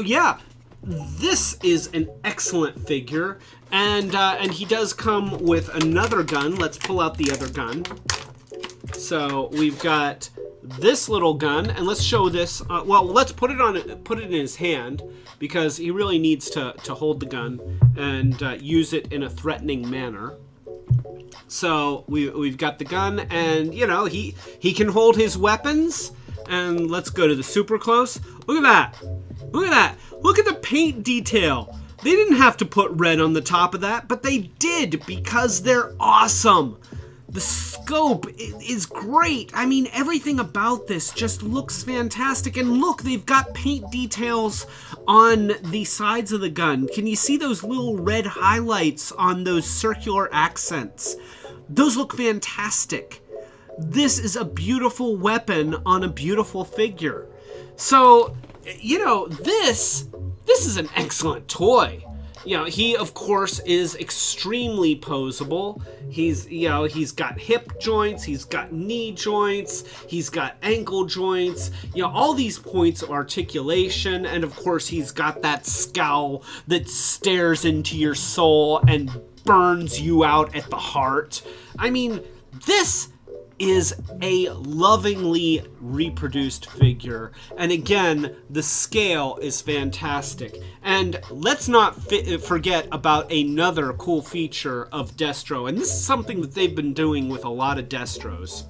yeah, this is an excellent figure, and he does come with another gun. Let's pull out the other gun. So we've got this little gun, and let's show this. Well, let's put it in his hand, because he really needs to hold the gun and use it in a threatening manner. So we've got the gun, and you know, he can hold his weapons. And let's go to the super close. Look at that! Look at that! Look at the paint detail. They didn't have to put red on the top of that, but they did, because they're awesome. The scope is great. I mean, everything about this just looks fantastic. And look, they've got paint details on the sides of the gun. Can you see those little red highlights on those circular accents? Those look fantastic. This is a beautiful weapon on a beautiful figure. So, you know, this is an excellent toy. You know, he, of course, is extremely posable. He's got hip joints, he's got knee joints, he's got ankle joints, you know, all these points of articulation, and of course he's got that scowl that stares into your soul and burns you out at the heart. I mean, this is a lovingly reproduced figure, and again, the scale is fantastic. And let's not forget about another cool feature of Destro, and this is something that they've been doing with a lot of Destros.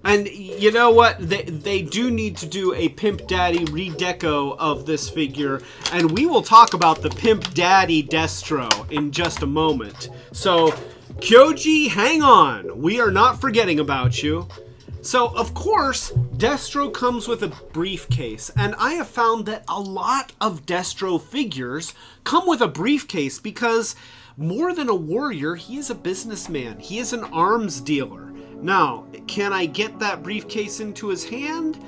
And you know what? They do need to do a Pimp Daddy redeco of this figure, and we will talk about the Pimp Daddy Destro in just a moment. So, Kyoji, hang on. We are not forgetting about you. So, of course, Destro comes with a briefcase, and I have found that a lot of Destro figures come with a briefcase because, more than a warrior, he is a businessman. He is an arms dealer. Now, can I get that briefcase into his hand?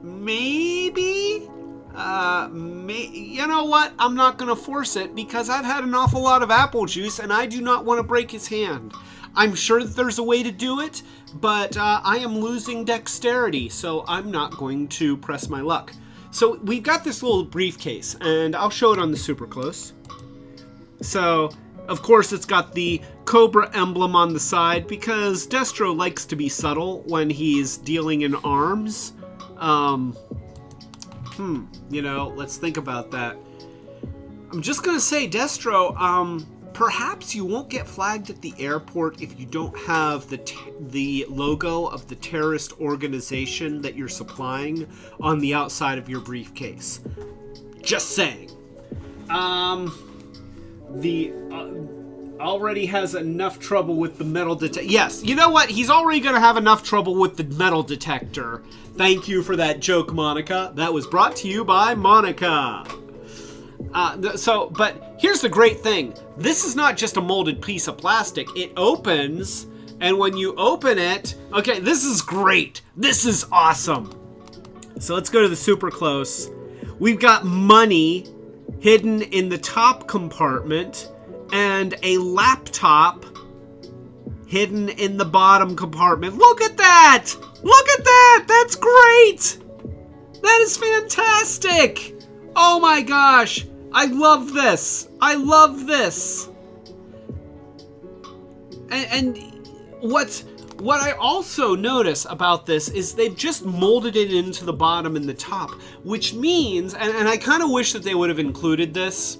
Maybe? You know what? I'm not gonna force it because I've had an awful lot of apple juice and I do not want to break his hand. I'm sure that there's a way to do it, but I am losing dexterity, so I'm not going to press my luck. So we've got this little briefcase, and I'll show it on the super close. So, of course, it's got the Cobra emblem on the side because Destro likes to be subtle when he's dealing in arms. You know, let's think about that. I'm just gonna say, Destro, perhaps you won't get flagged at the airport if you don't have the logo of the terrorist organization that you're supplying on the outside of your briefcase. Just saying. Already has enough trouble with the metal detector. Yes, you know what? He's already going to have enough trouble with the metal detector. Thank you for that joke, Monica. That was brought to you by Monica. But here's the great thing. This is not just a molded piece of plastic. It opens, and when you open it, okay, this is great. This is awesome. So let's go to the super close. We've got money hidden in the top compartment and a laptop hidden in the bottom compartment. Look at that! Look at that! That's great! That is fantastic! Oh my gosh! I love this! I love this! And what I also notice about this is they've just molded it into the bottom and the top, which means, and I kind of wish that they would have included this,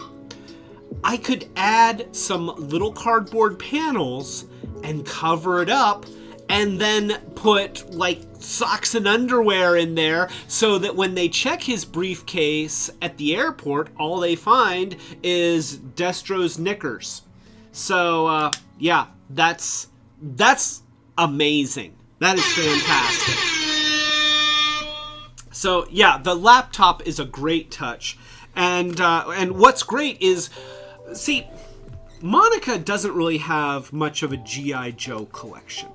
I could add some little cardboard panels and cover it up and then put like socks and underwear in there so that when they check his briefcase at the airport, all they find is Destro's knickers. So, yeah, that's amazing. That is fantastic. So, yeah, the laptop is a great touch. And what's great is, see, Monica doesn't really have much of a G.I. Joe collection.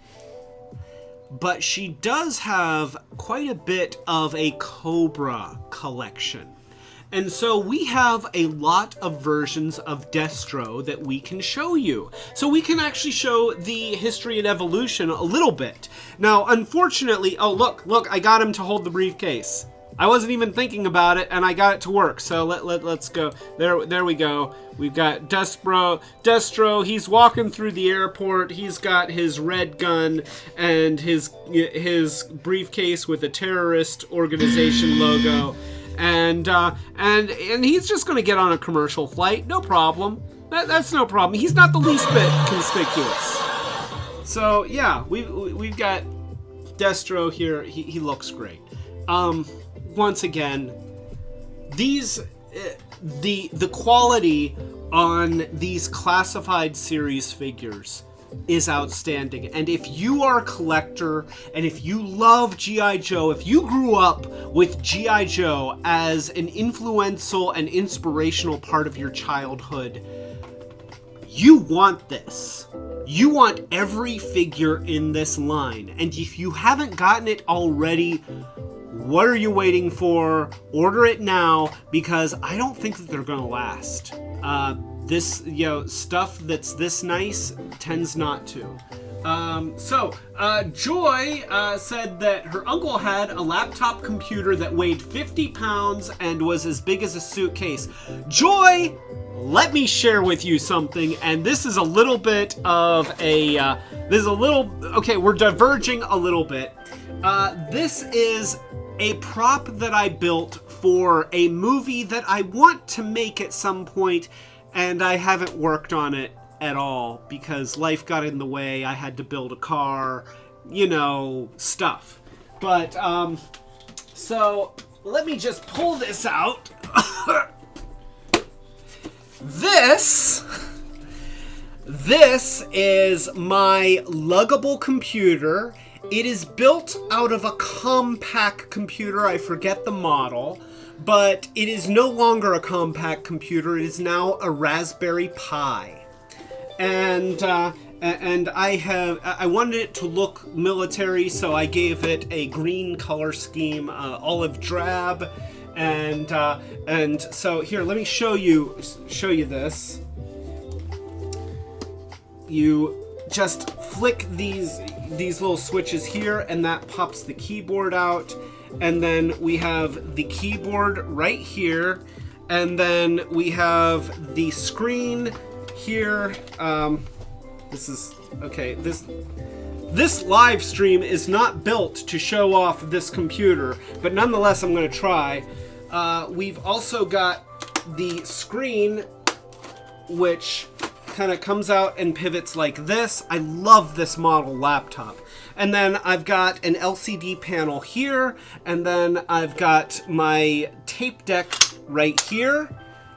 But she does have quite a bit of a Cobra collection. And so we have a lot of versions of Destro that we can show you. So we can actually show the history and evolution a little bit. Now, unfortunately, oh, look, I got him to hold the briefcase. I wasn't even thinking about it, and I got it to work. So let's go. There we go. We've got Destro. He's walking through the airport. He's got his red gun and his briefcase with a terrorist organization logo, and he's just gonna get on a commercial flight. No problem. That's no problem. He's not the least bit conspicuous. So yeah, we've got Destro here. He looks great. Once again, the quality on these classified series figures is outstanding. And if you are a collector and if you love G.I. Joe, if you grew up with G.I. Joe as an influential and inspirational part of your childhood, you want this. You want every figure in this line. And if you haven't gotten it already, what are you waiting for? Order it now, because I don't think that they're gonna last. This, stuff that's this nice tends not to. Joy said that her uncle had a laptop computer that weighed 50 pounds and was as big as a suitcase. Joy, let me share with you something, and this is a little bit of a, okay, we're diverging a little bit. This is a prop that I built for a movie that I want to make at some point, and I haven't worked on it at all because life got in the way. I had to build a car, stuff. But, so let me just pull this out. This is my luggable computer. It is built out of a compact computer. I forget the model, but it is no longer a compact computer. It is now a Raspberry Pi. And I wanted it to look military, so I gave it a green color scheme, olive drab. And so here, let me show you this. You just flick these little switches here, and that pops the keyboard out. And then we have the keyboard right here, and then we have the screen here. This is okay. This live stream is not built to show off this computer, but nonetheless, I'm going to try. We've also got the screen, which kind of comes out and pivots like this. I love this model laptop. And then I've got an LCD panel here, and then I've got my tape deck right here.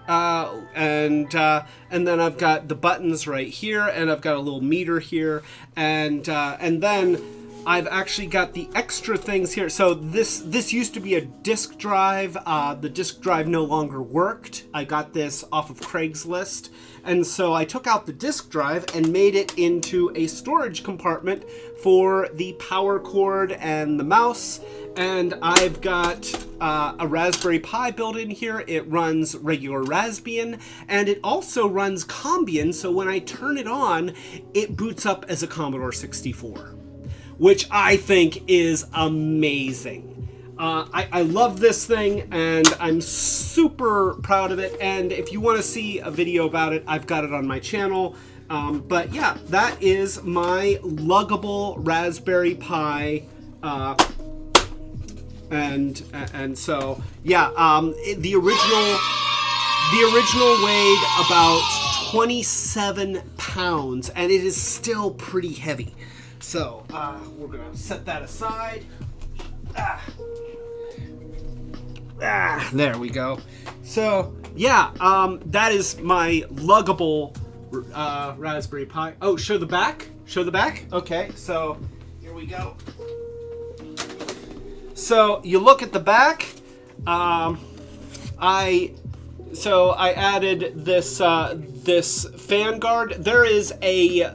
And then I've got the buttons right here, and I've got a little meter here, and then I've actually got the extra things here. So this used to be a disk drive. The disk drive no longer worked. I got this off of Craigslist, and so I took out the disk drive and made it into a storage compartment for the power cord and the mouse. And I've got a Raspberry Pi built in here. It runs regular Raspbian, and it also runs Combian, so when I turn it on, it boots up as a Commodore 64, which I think is amazing. I love this thing, and I'm super proud of it, and if you want to see a video about it, I've got it on my channel. But yeah, that is my luggable Raspberry Pi. And so yeah, the original weighed about 27 pounds, and it is still pretty heavy. So we're gonna set that aside. There we go. So yeah, that is my luggable Raspberry Pi. Oh, show the back. Show the back. Okay, so here we go. So you look at the back. I added this fan guard. There is a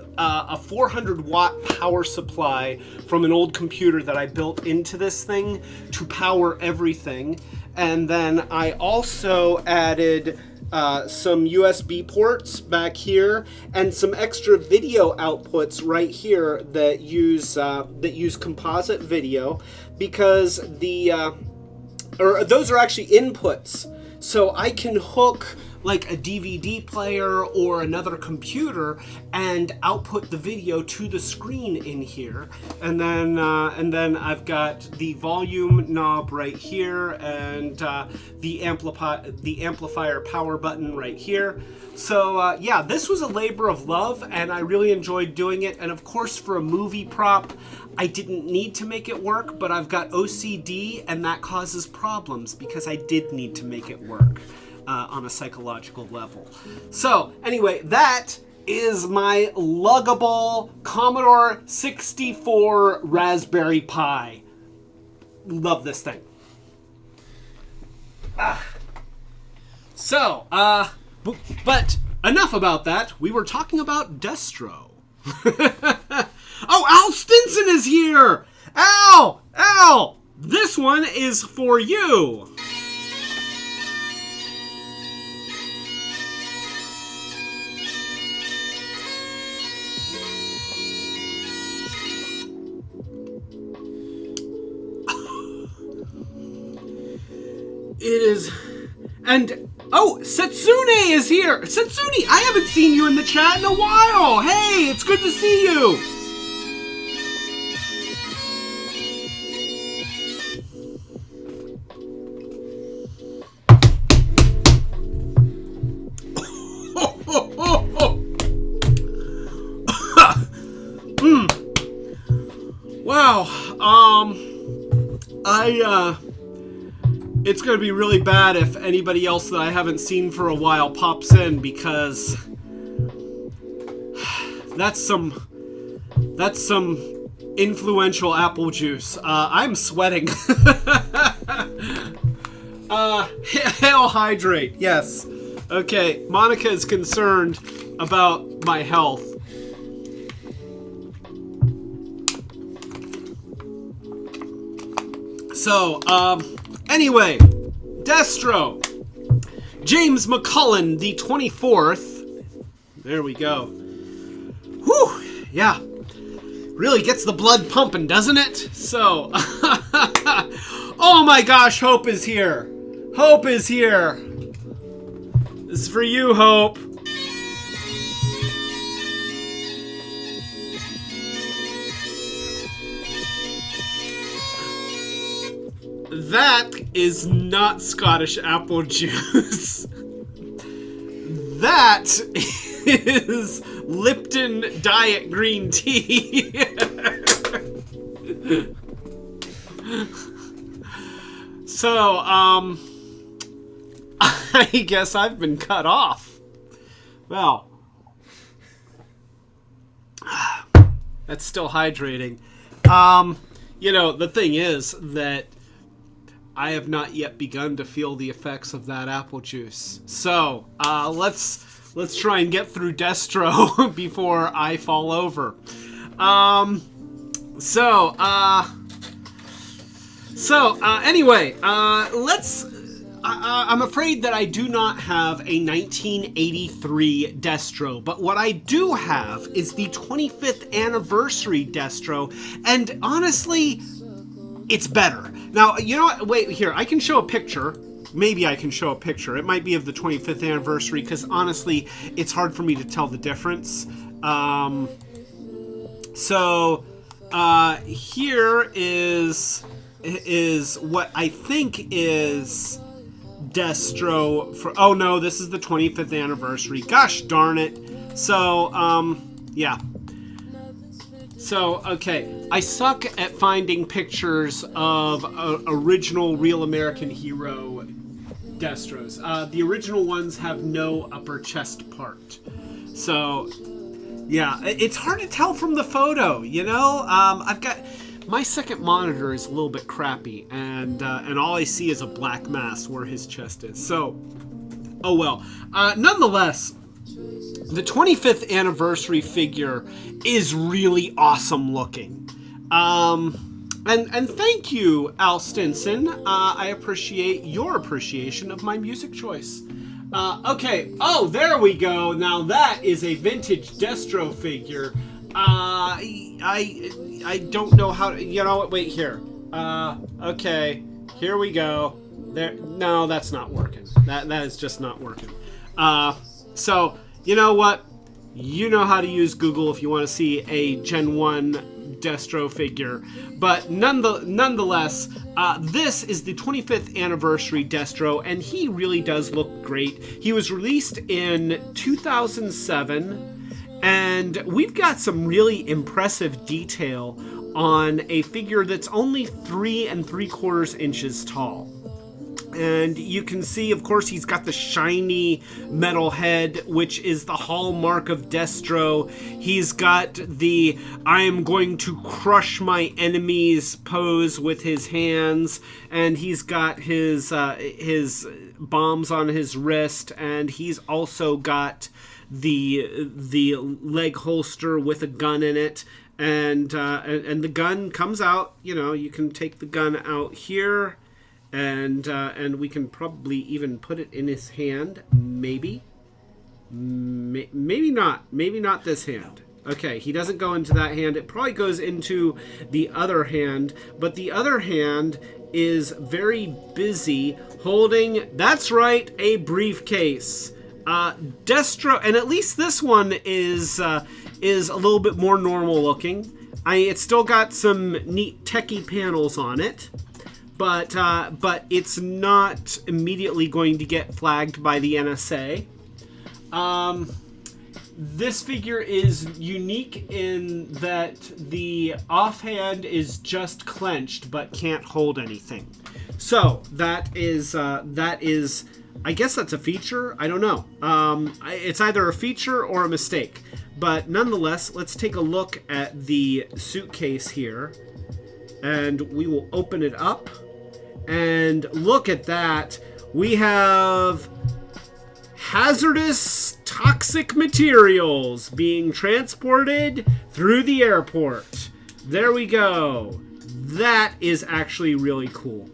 400 watt power supply from an old computer that I built into this thing to power everything. And then I also added some USB ports back here and some extra video outputs right here that use composite video, because those are actually inputs. So I can hook like a DVD player or another computer and output the video to the screen in here. And then I've got the volume knob right here, and the amplifier power button right here. So yeah, this was a labor of love, and I really enjoyed doing it. And of course, for a movie prop, I didn't need to make it work, but I've got OCD, and that causes problems because I did need to make it work on a psychological level. So anyway, that is my luggable Commodore 64 Raspberry Pi. Love this thing. So, but enough about that. We were talking about Destro. Oh, Al Stinson is here! Al! This one is for you. It is, and oh, Setsune is here. Setsune, I haven't seen you in the chat in a while. Hey, it's good to see you. Wow. It's going to be really bad if anybody else that I haven't seen for a while pops in, because that's some influential apple juice. I'm sweating. Hail hydrate. Yes. Okay, Monica is concerned about my health. So, anyway, Destro. James McCullen, the 24th. There we go. Whew, yeah. Really gets the blood pumping, doesn't it? So, oh my gosh, Hope is here. Hope is here. This is for you, Hope. That is not Scottish apple juice. That his Lipton diet green tea. So, I guess I've been cut off. Well, that's still hydrating. You know, the thing is that I have not yet begun to feel the effects of that apple juice. So, let's try and get through Destro before I fall over. Anyway, I'm afraid that I do not have a 1983 Destro, but what I do have is the 25th Anniversary Destro, and honestly, it's better. Now, you know what? Wait, here, I can show a picture. Maybe I can show a picture. It might be of the 25th Anniversary, because honestly, it's hard for me to tell the difference. Here is what I think is Destro for... Oh, no, this is the 25th Anniversary. Gosh darn it. So, yeah. So, okay, I suck at finding pictures of original Real American Hero Destros. The original ones have no upper chest part. So, yeah, it's hard to tell from the photo, you know? I've got... My second monitor is a little bit crappy, and all I see is a black mass where his chest is. So, oh well. Nonetheless, the 25th Anniversary figure is really awesome looking. And thank you, Al Stinson. I appreciate your appreciation of my music choice. Okay. Oh, there we go. Now that is a vintage Destro figure. I don't know how to, you know what, wait here. Okay, here we go. There, no, that's not working. That is just not working. So, you know what? You know how to use Google if you want to see a Gen 1 Destro figure. But nonetheless, this is the 25th Anniversary Destro, and he really does look great. He was released in 2007. And we've got some really impressive detail on a figure that's only 3 3/4 inches tall. And you can see, of course, he's got the shiny metal head, which is the hallmark of Destro. He's got the I am going to crush my enemies pose with his hands. And he's got his bombs on his wrist. And he's also got the leg holster with a gun in it, and the gun comes out. You know, you can take the gun out here, and we can probably even put it in his hand. Maybe not. Maybe not this hand. Okay, he doesn't go into that hand. It probably goes into the other hand, but the other hand is very busy holding. That's right, a briefcase. Destro, and at least this one is a little bit more normal looking. It's still got some neat techie panels on it, but it's not immediately going to get flagged by the NSA. This figure is unique in that the offhand is just clenched but can't hold anything. So that is I guess that's a feature. I don't know. It's either a feature or a mistake. But nonetheless, let's take a look at the suitcase here. And we will open it up. And look at that. We have hazardous toxic materials being transported through the airport. There we go. That is actually really cool.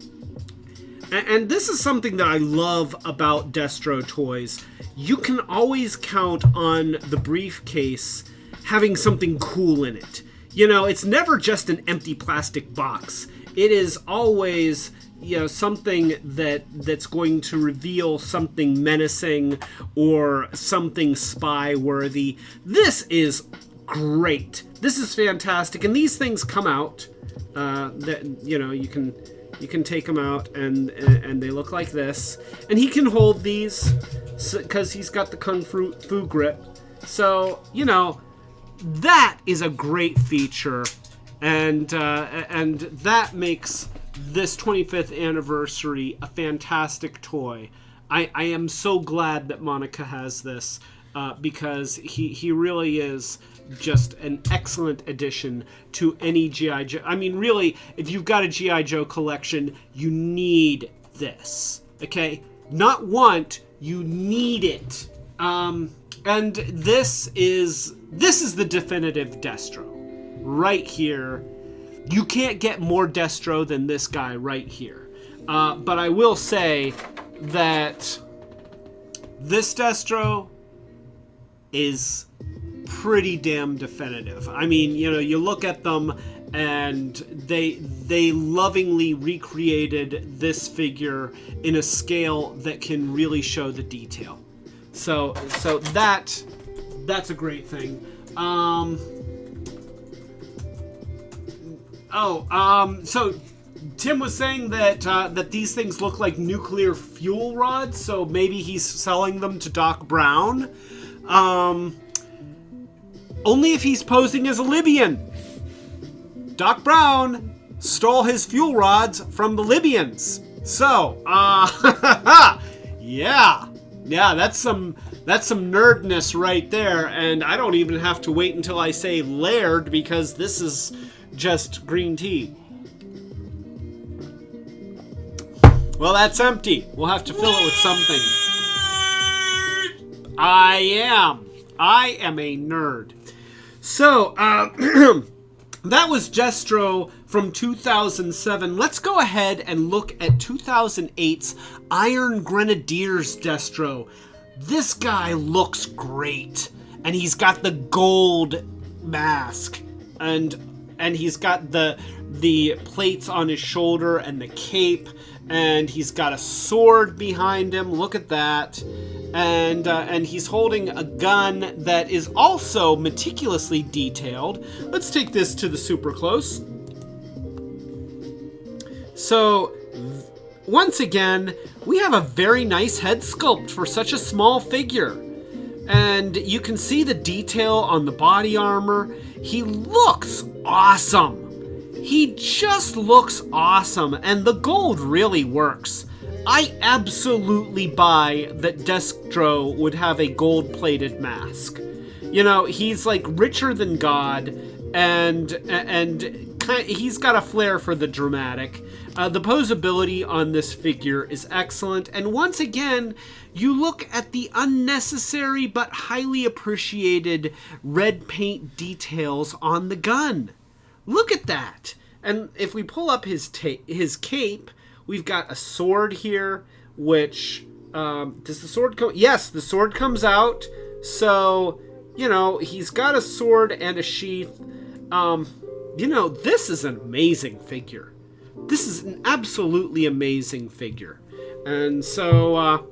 And this is something that I love about Destro toys. You can always count on the briefcase having something cool in it. You know, it's never just an empty plastic box. It is always, you know, something that's going to reveal something menacing or something spy-worthy. This is great. This is fantastic. And these things come out. You know, you can take them out, and they look like this. And he can hold these because he's got the Kung Fu grip. So, you know, that is a great feature, and that makes this 25th anniversary a fantastic toy. I am so glad that Monica has this, because he really is just an excellent addition to any G.I. Joe. I mean, really, if you've got a G.I. Joe collection, you need this, okay? Not want, you need it. And this is the definitive Destro. Right here. You can't get more Destro than this guy right here. But I will say that this Destro is pretty damn definitive. I mean, you know, you look at them and they lovingly recreated this figure in a scale that can really show the detail. So that's a great thing. So Tim was saying that these things look like nuclear fuel rods, so maybe he's selling them to Doc Brown. Only if he's posing as a Libyan. Doc Brown stole his fuel rods from the Libyans. So, yeah, that's some nerdness right there, and I don't even have to wait until I say Laird, because this is just green tea. Well, that's empty. We'll have to fill it with something. I am a nerd. So, that was Destro from 2007. Let's go ahead and look at 2008's Iron Grenadiers Destro. This guy looks great, and he's got the gold mask, and he's got the plates on his shoulder and the cape, and he's got a sword behind him. Look at that. And he's holding a gun that is also meticulously detailed. Let's take this to the super close. So, once again, we have a very nice head sculpt for such a small figure. And you can see the detail on the body armor. He looks awesome. He just looks awesome, and the gold really works. I absolutely buy that Destro would have a gold-plated mask. You know, he's like richer than God, and he's got a flair for the dramatic. The posability on this figure is excellent, and once again, you look at the unnecessary but highly appreciated red paint details on the gun. Look at that! And if we pull up his cape, we've got a sword here, which, does the sword come? Yes, the sword comes out. So, you know, he's got a sword and a sheath. You know, this is an amazing figure. This is an absolutely amazing figure. And so,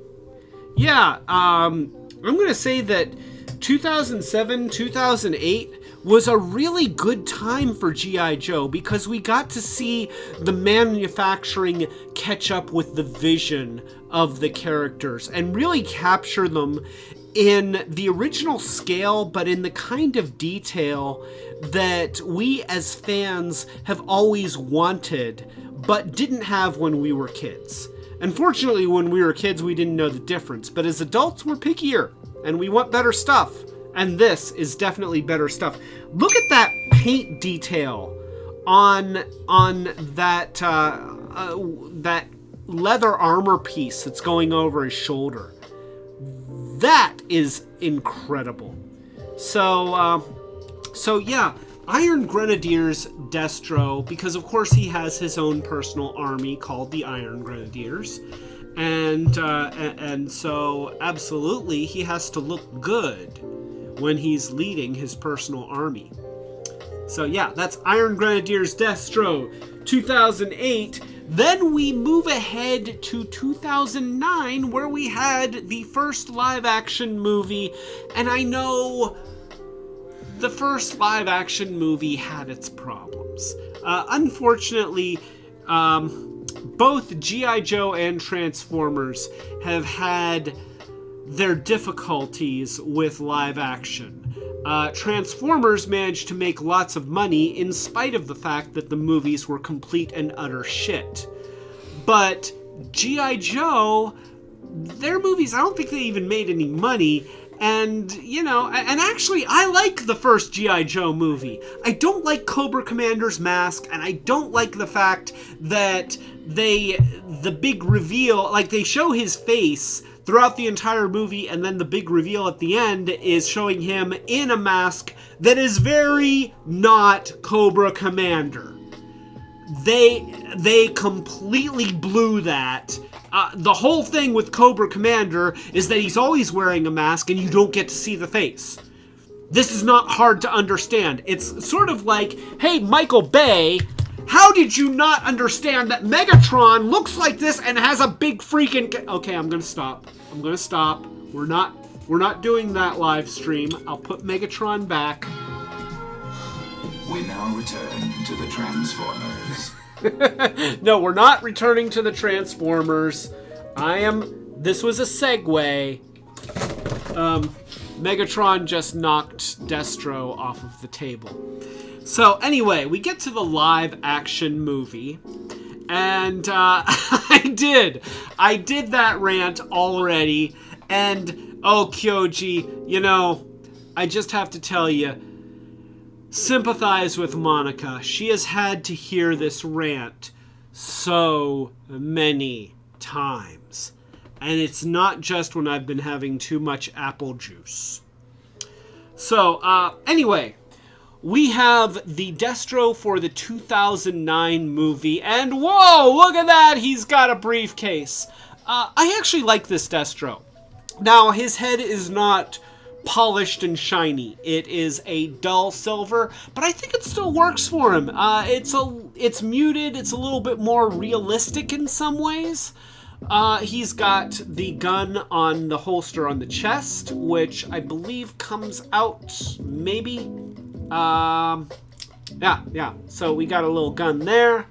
yeah, I'm going to say that 2007, 2008 was a really good time for G.I. Joe, because we got to see the manufacturing catch up with the vision of the characters and really capture them in the original scale, but in the kind of detail that we as fans have always wanted, but didn't have when we were kids. Unfortunately, when we were kids, we didn't know the difference, but as adults, we're pickier, and we want better stuff. And this is definitely better stuff. Look at that paint detail on that that leather armor piece that's going over his shoulder. That is incredible. So yeah, Iron Grenadiers Destro, because of course he has his own personal army called the Iron Grenadiers, and so absolutely he has to look good when he's leading his personal army. So yeah, that's Iron Grenadiers Destro 2008. Then we move ahead to 2009, where we had the first live-action movie, and I know the first live-action movie had its problems. Unfortunately, both G.I. Joe and Transformers have had their difficulties with live action. Transformers managed to make lots of money in spite of the fact that the movies were complete and utter shit. But G.I. Joe, their movies, I don't think they even made any money. And, you know, and actually, I like the first G.I. Joe movie. I don't like Cobra Commander's mask, and I don't like the fact that the big reveal, like they show his face throughout the entire movie, and then the big reveal at the end is showing him in a mask that is very not Cobra Commander. They completely blew that. The whole thing with Cobra Commander is that he's always wearing a mask and you don't get to see the face. This is not hard to understand. It's sort of like, hey, Michael Bay, how did you not understand that Megatron looks like this and has a big freaking... Okay, I'm gonna stop. We're not doing that live stream. I'll put Megatron back. We now return to the Transformers. No, we're not returning to the Transformers. This was a segue. Megatron just knocked Destro off of the table. So anyway, we get to the live action movie. And I did that rant already. And, oh, Kyoji, you know, I just have to tell you, sympathize with Monica. She has had to hear this rant so many times. And it's not just when I've been having too much apple juice. So, anyway, we have the Destro for the 2009 movie. And whoa, look at that, he's got a briefcase. I actually like this Destro. Now, his head is not polished and shiny. It is a dull silver, but I think it still works for him. It's muted. It's a little bit more realistic in some ways. He's got the gun on the holster on the chest, which I believe comes out maybe. Yeah. So we got a little gun there,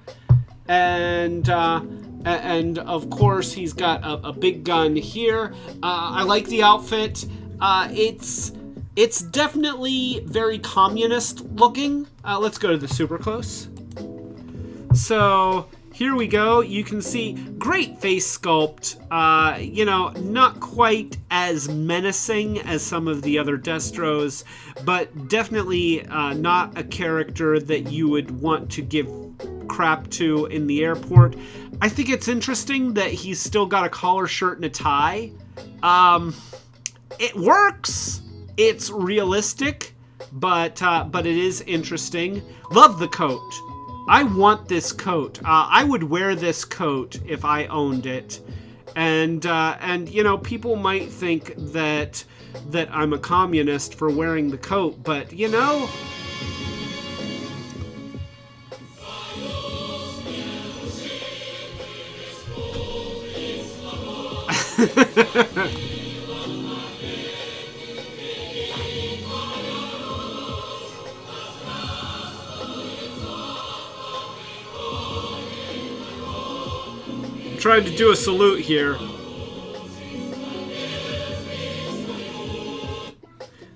and of course he's got a big gun here. I like the outfit. It's definitely very communist looking. Let's go to the super close. So here we go. You can see great face sculpt. You know, not quite as menacing as some of the other Destros, but definitely not a character that you would want to give crap to in the airport. I think it's interesting that he's still got a collar shirt and a tie. It works. It's realistic, but it is interesting. Love the coat. I want this coat. I would wear this coat if I owned it. And you know, people might think that I'm a communist for wearing the coat, but you know, trying to do a salute here.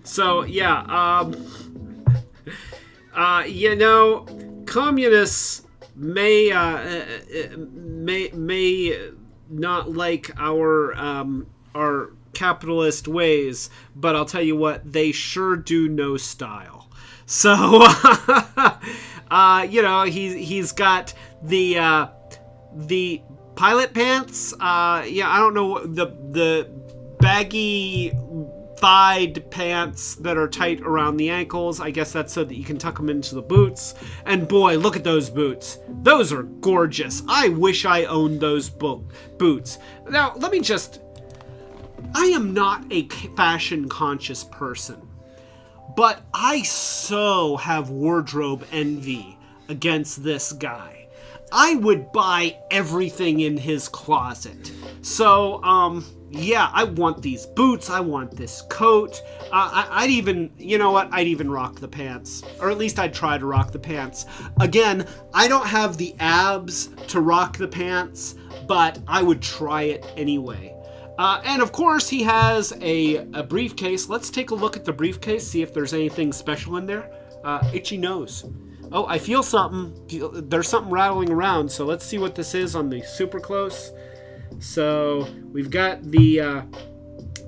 So yeah, you know, communists may not like our capitalist ways, but I'll tell you what, they sure do know style. So you know, he's got the pilot pants. Yeah, I don't know, the baggy thighed pants that are tight around the ankles. I guess that's so that you can tuck them into the boots. And boy, look at those boots. Those are gorgeous. I wish I owned those boots. Now, let me just... I am not a fashion conscious person, but I so have wardrobe envy against this guy. I would buy everything in his closet. So, yeah, I want these boots. I want this coat. I'd even, you know what? I'd even rock the pants. Or at least I'd try to rock the pants. Again, I don't have the abs to rock the pants, but I would try it anyway. And of course, he has a briefcase. Let's take a look at the briefcase, see if there's anything special in there. Itchy nose. Oh, I feel something. There's something rattling around, so let's see what this is on the super close. So we've got the,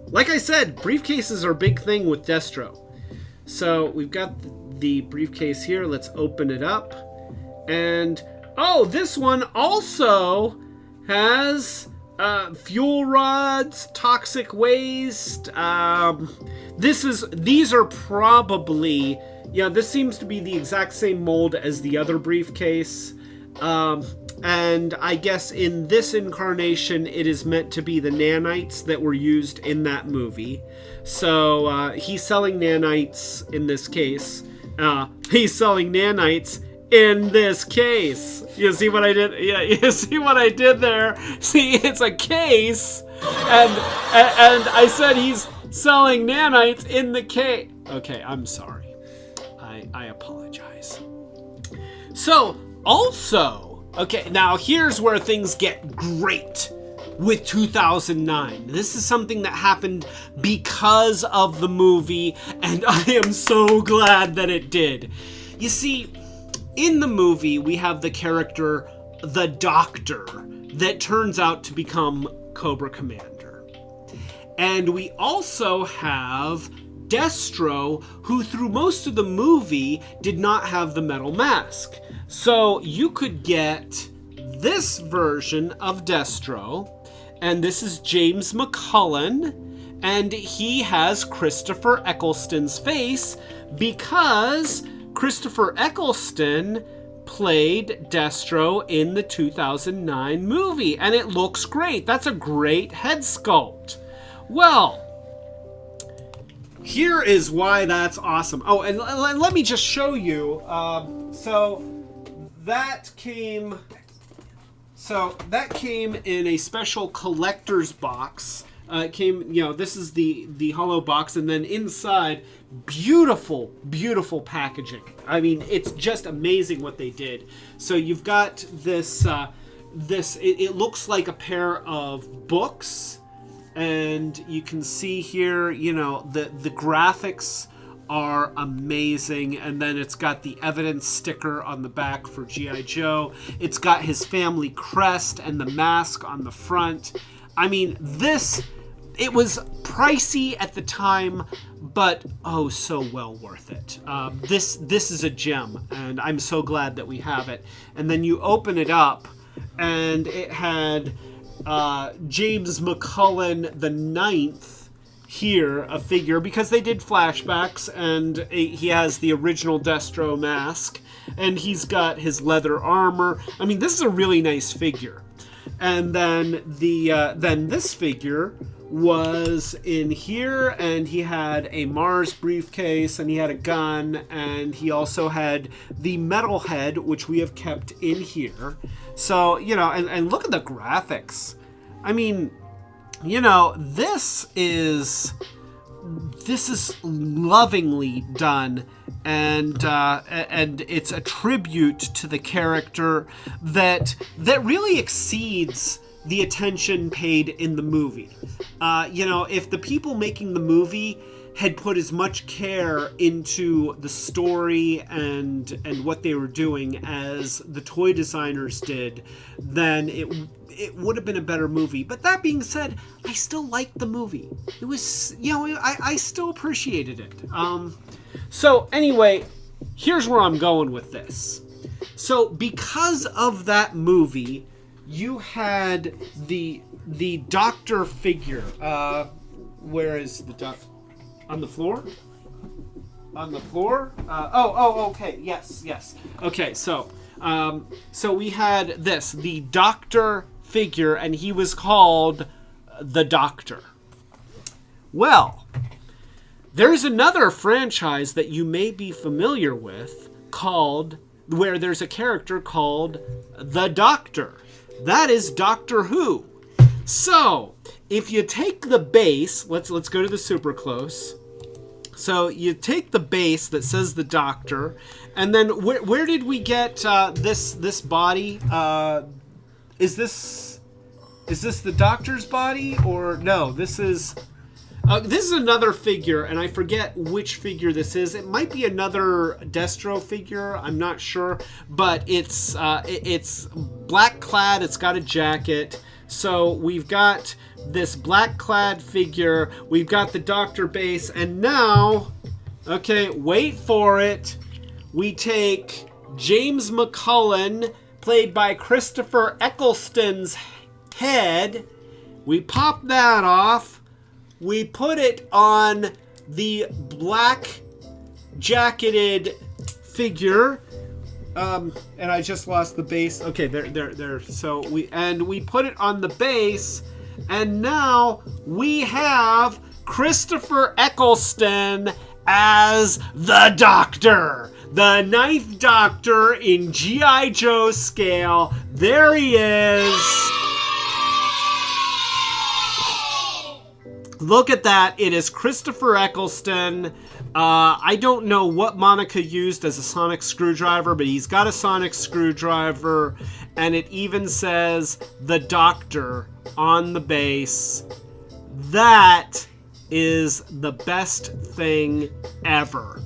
like I said, briefcases are a big thing with Destro. So we've got the briefcase here. Let's open it up. And, oh, this one also has fuel rods, toxic waste. These are probably, yeah, this seems to be the exact same mold as the other briefcase. And I guess in this incarnation, it is meant to be the nanites that were used in that movie. So he's selling nanites in this case. He's selling nanites in this case. You see what I did? Yeah, you see what I did there? See, it's a case, and I said he's selling nanites in the case. Okay, I'm sorry. I apologize. So, also, okay, now here's where things get great with 2009. This is something that happened because of the movie, and I am so glad that it did. You see, in the movie, we have the character, the Doctor, that turns out to become Cobra Commander. And we also have Destro, who through most of the movie did not have the metal mask. So you could get this version of Destro, and this is James McCullen, and he has Christopher Eccleston's face because Christopher Eccleston played Destro in the 2009 movie, and it looks great. That's a great head sculpt. Well, here is why that's awesome. Oh, and let me just show you. So that came in a special collector's box. It came, you know, this is the hollow box, and then inside, beautiful, beautiful packaging. I mean, it's just amazing what they did. So you've got this, it looks like a pair of books, and you can see here, you know, the graphics are amazing, and then it's got the evidence sticker on the back for G.I. Joe. It's got his family crest and the mask on the front. I mean, it was pricey at the time, but oh, so well worth it. This is a gem, and I'm so glad that we have it. And then you open it up, and it had James McCullen the Ninth here, a figure, because they did flashbacks, and he has the original Destro mask, and he's got his leather armor. I mean, this is a really nice figure. And then then this figure was in here, and he had a Mars briefcase, and he had a gun, and he also had the metal head, which we have kept in here. So, you know, and look at the graphics. I mean, you know, this is lovingly done, and it's a tribute to the character that really exceeds the attention paid in the movie. You know, if the people making the movie had put as much care into the story and what they were doing as the toy designers did, then it would have been a better movie. But that being said, I still liked the movie. It was, you know, I still appreciated it. So anyway, here's where I'm going with this. So because of that movie, you had the Doctor figure. Where is the Doctor? On the floor? On the floor? Okay. Yes. Okay, so we had the Doctor figure, and he was called the Doctor. Well, there's another franchise that you may be familiar with where there's a character called the Doctor. That is Doctor Who. So, if you take the base, let's go to the super close. So you take the base that says the Doctor, and then where did we get this body? Is this Is this the Doctor's body? Or no, this is another figure, and I forget which figure this is. It might be another Destro figure. I'm not sure, but it's black clad. It's got a jacket. So we've got this black clad figure. We've got the Doctor base, and now, okay, wait for it. We take James McCullen, played by Christopher Eccleston's head. We pop that off. We put it on the black jacketed figure. And I just lost the base. Okay, there. So we put it on the base, and now we have Christopher Eccleston as the Doctor. The 9th Doctor in G.I. Joe scale. There he is. Look at that. It is Christopher Eccleston. I don't know what Monica used as a sonic screwdriver, but he's got a sonic screwdriver, and it even says the Doctor on the base. That is the best thing ever.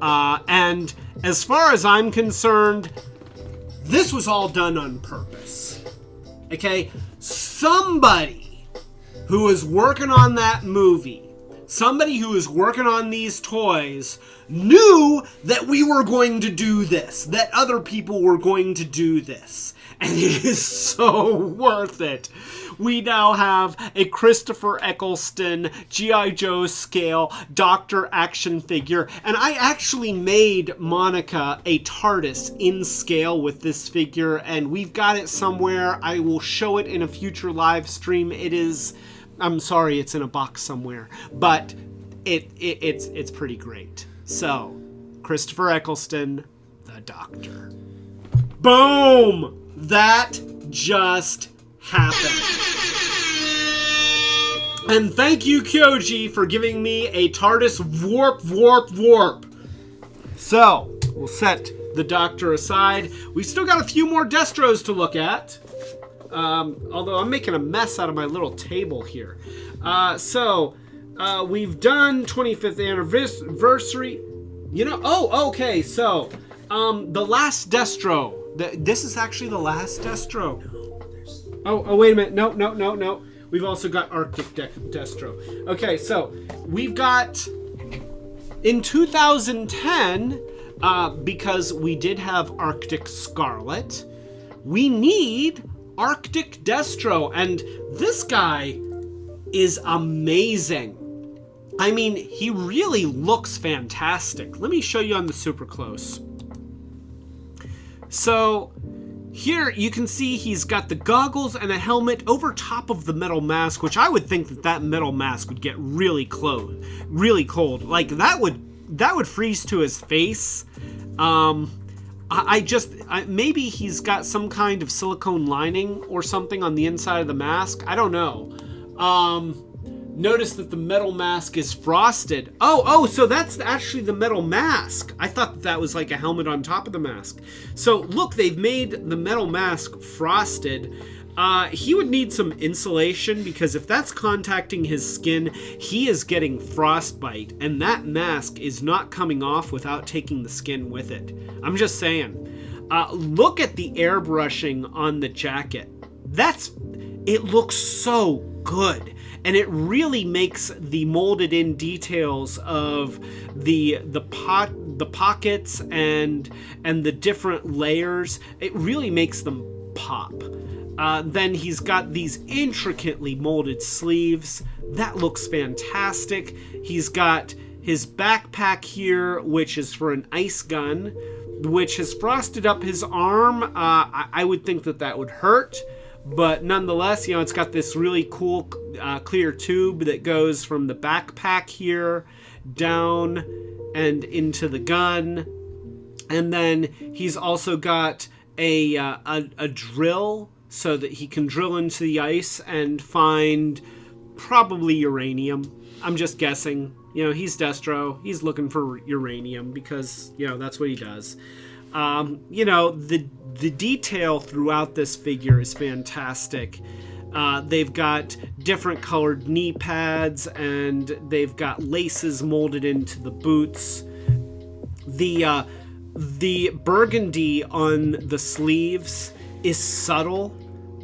And as far as I'm concerned, this was all done on purpose. Okay? Somebody who was working on that movie, somebody who was working on these toys, knew that we were going to do this, that other people were going to do this. And it is so worth it. We now have a Christopher Eccleston G.I. Joe scale Doctor action figure. And I actually made Monica a TARDIS in scale with this figure, and we've got it somewhere. I will show it in a future live stream. It is, I'm sorry, it's in a box somewhere, but it's pretty great. So, Christopher Eccleston, the Doctor. Boom! That just happened. And thank you, Kyoji, for giving me a TARDIS warp. So, we'll set the Doctor aside. We've still got a few more Destros to look at. Although I'm making a mess out of my little table here. We've done 25th anniversary. You know, okay, so, the last Destro. This is actually the last Destro. Oh, wait a minute. No. We've also got Arctic Destro. Okay, so we've got in 2010, because we did have Arctic Scarlet, we need Arctic Destro, and this guy is amazing. I mean, he really looks fantastic. Let me show you on the super close. So here you can see he's got the goggles and a helmet over top of the metal mask, which I would think that metal mask would get really cold. Like that would freeze to his face. Maybe he's got some kind of silicone lining or something on the inside of the mask. I don't know. Notice that the metal mask is frosted. Oh, so that's actually the metal mask. I thought that was like a helmet on top of the mask. So look, they've made the metal mask frosted. He would need some insulation, because if that's contacting his skin, he is getting frostbite, and that mask is not coming off without taking the skin with it. I'm just saying. Look at the airbrushing on the jacket. It looks so good. And it really makes the molded in details of the pockets and the different layers, it really makes them pop. Then he's got these intricately molded sleeves. That looks fantastic. He's got his backpack here, which is for an ice gun, which has frosted up his arm. I would think that would hurt. But nonetheless, it's got this really cool clear tube that goes from the backpack here down and into the gun. And then he's also got a drill so that he can drill into the ice and find probably uranium. I'm just guessing. He's Destro. He's looking for uranium because, that's what he does. The detail throughout this figure is fantastic. They've got different colored knee pads, and they've got laces molded into the boots. The burgundy on the sleeves is subtle,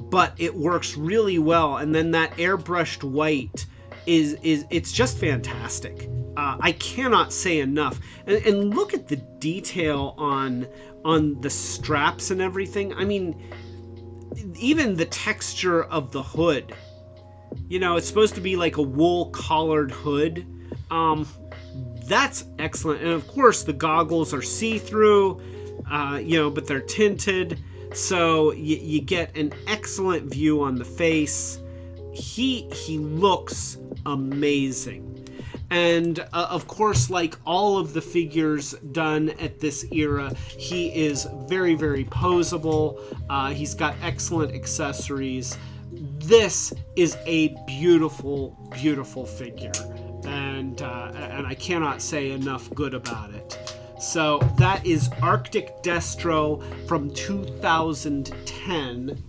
but it works really well. And then that airbrushed white it's just fantastic. I cannot say enough. And look at the detail on the straps and everything. I mean, even the texture of the hood. You know, it's supposed to be like a wool collared hood. That's excellent. And of course, the goggles are see-through, but they're tinted. So you get an excellent view on the face. He looks amazing. And of course, like all of the figures done at this era, he is very, very posable. He's got excellent accessories. This is a beautiful, beautiful figure. And I cannot say enough good about it. So that is Arctic Destro from 2010.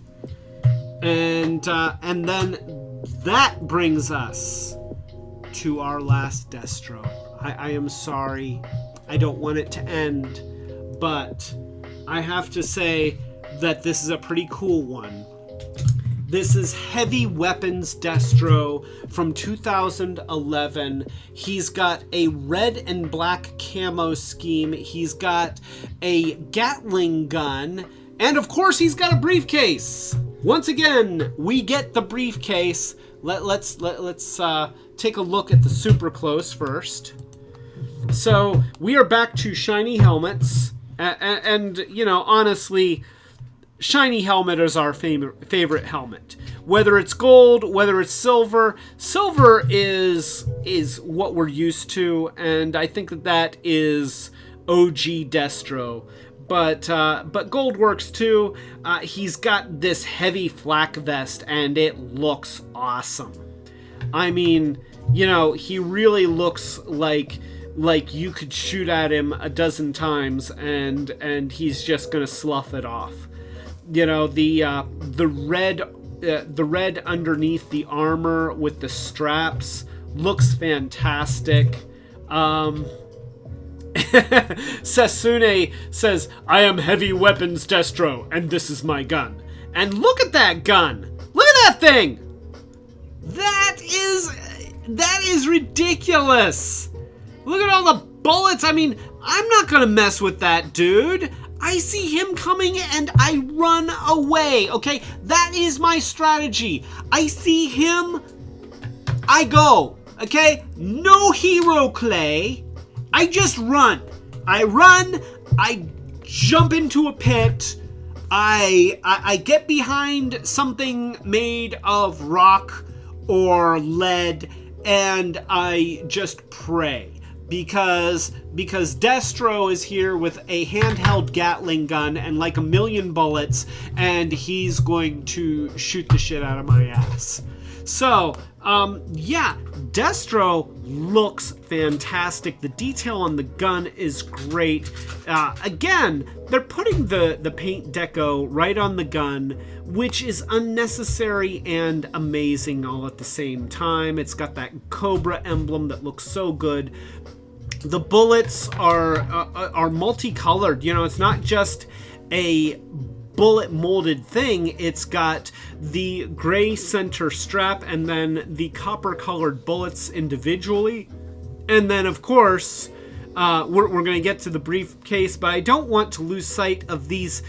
And then that brings us to our last Destro. I am sorry. I don't want it to end. But I have to say that this is a pretty cool one. This is Heavy Weapons Destro from 2011. He's got a red and black camo scheme. He's got a Gatling gun. And of course, he's got a briefcase. Once again, we get the briefcase. Let's take a look at the super close first. So we are back to shiny helmets. And you know, honestly, shiny helmet is our favorite helmet. Whether it's gold, whether it's silver. Silver is what we're used to, and I think that is OG Destro. But gold works too. He's got this heavy flak vest, and it looks awesome. I mean, you know, he really looks like you could shoot at him a dozen times, and he's just gonna slough it off. You know, the red underneath the armor with the straps looks fantastic. Sasune says, "I am Heavy Weapons Destro, and this is my gun." And look at that gun! Look at that thing! That is ridiculous! Look at all the bullets! I mean, I'm not gonna mess with that dude! I see him coming and I run away, okay? That is my strategy. I see him, I go, okay? No hero clay. I just run. I jump into a pit. I get behind something made of rock or lead, and I just pray. Because Destro is here with a handheld Gatling gun and like 1,000,000 bullets, and he's going to shoot the shit out of my ass. So, yeah, Destro looks fantastic. The detail on the gun is great. Again, they're putting the paint deco right on the gun, which is unnecessary and amazing all at the same time. It's got that Cobra emblem that looks so good. The bullets are multicolored. You know, it's not just a bullet molded thing. It's got the gray center strap and then the copper colored bullets individually. And then, of course, we're going to get to the briefcase, but I don't want to lose sight of these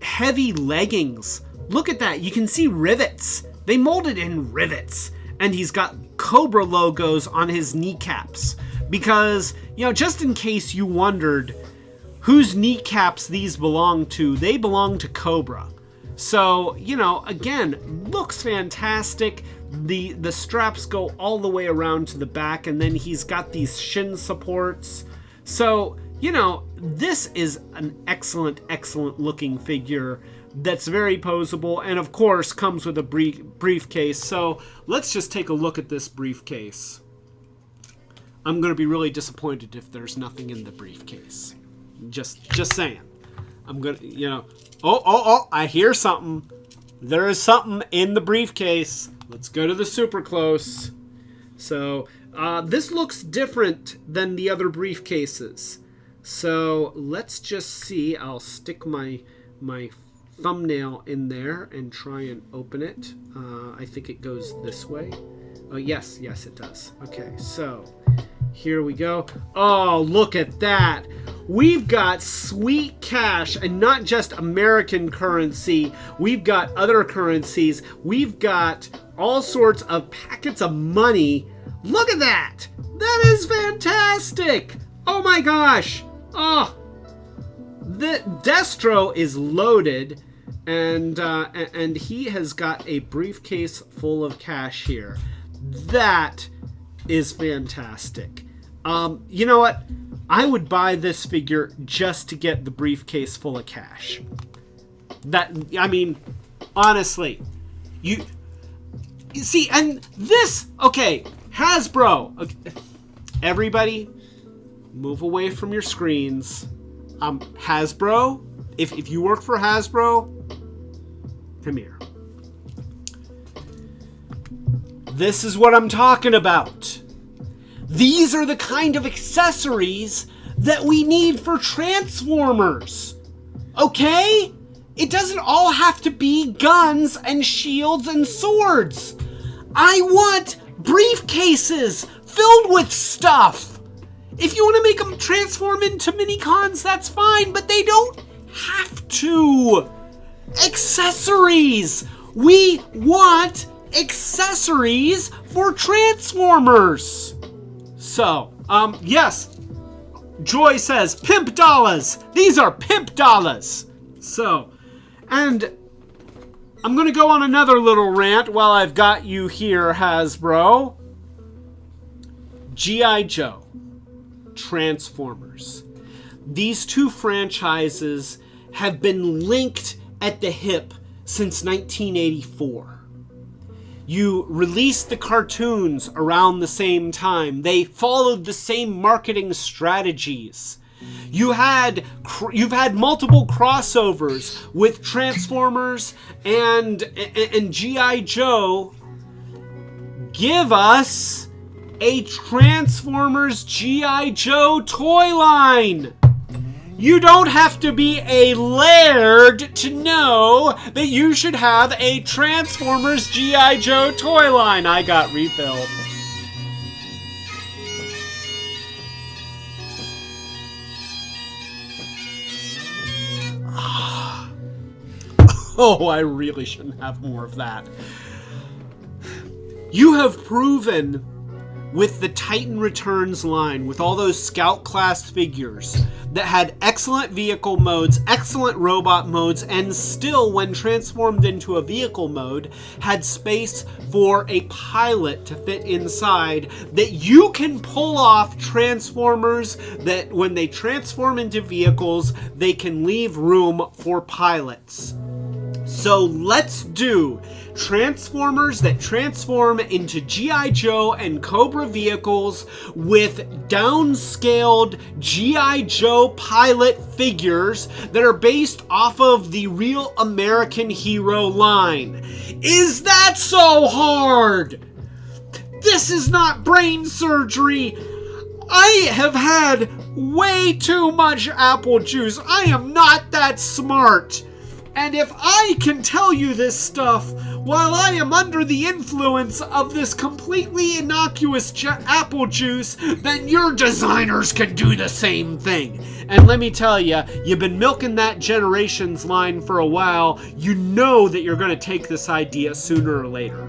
heavy leggings. Look at that. You can see rivets. They molded in rivets. And he's got Cobra logos on his kneecaps. Because, you know, just in case you wondered whose kneecaps these belong to, they belong to Cobra. So, you know, again, looks fantastic. The straps go all the way around to the back, and then he's got these shin supports. So, you know, this is an excellent, excellent looking figure that's very posable, and of course comes with a briefcase. So let's just take a look at this briefcase. I'm going to be really disappointed if there's nothing in the briefcase. Just saying. I'm going to, you know, oh, I hear something. There is something in the briefcase. Let's go to the super close. So, this looks different than the other briefcases. So, let's just see. I'll stick my thumbnail in there and try and open it. I think it goes this way. Oh, yes, it does. Okay, so here we go. Oh, look at that. We've got sweet cash, and not just American currency. We've got other currencies. We've got all sorts of packets of money. Look at that. That is fantastic. Oh my gosh. Oh, the Destro is loaded, and he has got a briefcase full of cash here. That is fantastic. You know what? I would buy this figure just to get the briefcase full of cash. I mean, honestly, you see, and this, okay, Hasbro. Okay, everybody, move away from your screens. Hasbro, if you work for Hasbro, come here. This is what I'm talking about. These are the kind of accessories that we need for Transformers. Okay? It doesn't all have to be guns and shields and swords. I want briefcases filled with stuff. If you want to make them transform into mini-cons, that's fine, but they don't have to. Accessories. We want accessories for Transformers. So, yes, Joy says, pimp dollars. These are pimp dollars. So, and I'm going to go on another little rant while I've got you here, Hasbro. G.I. Joe, Transformers. These two franchises have been linked at the hip since 1984. You released the cartoons around the same time. They followed the same marketing strategies. You've had multiple crossovers with Transformers and G.I. Joe. Give us a Transformers G.I. Joe toy line. You don't have to be a laird to know that you should have a Transformers G.I. Joe toy line. I got refilled. Oh, I really shouldn't have more of that. You have proven with the Titan Returns line, with all those Scout class figures that had excellent vehicle modes, excellent robot modes, and still, when transformed into a vehicle mode, had space for a pilot to fit inside, that you can pull off Transformers that when they transform into vehicles, they can leave room for pilots. So let's do Transformers that transform into G.I. Joe and Cobra vehicles with downscaled G.I. Joe pilot figures that are based off of the Real American Hero line. Is that so hard? This is not brain surgery. I have had way too much apple juice. I am not that smart. And if I can tell you this stuff while I am under the influence of this completely innocuous apple juice, then your designers can do the same thing. And let me tell you, you've been milking that Generations line for a while. You know that you're going to take this idea sooner or later.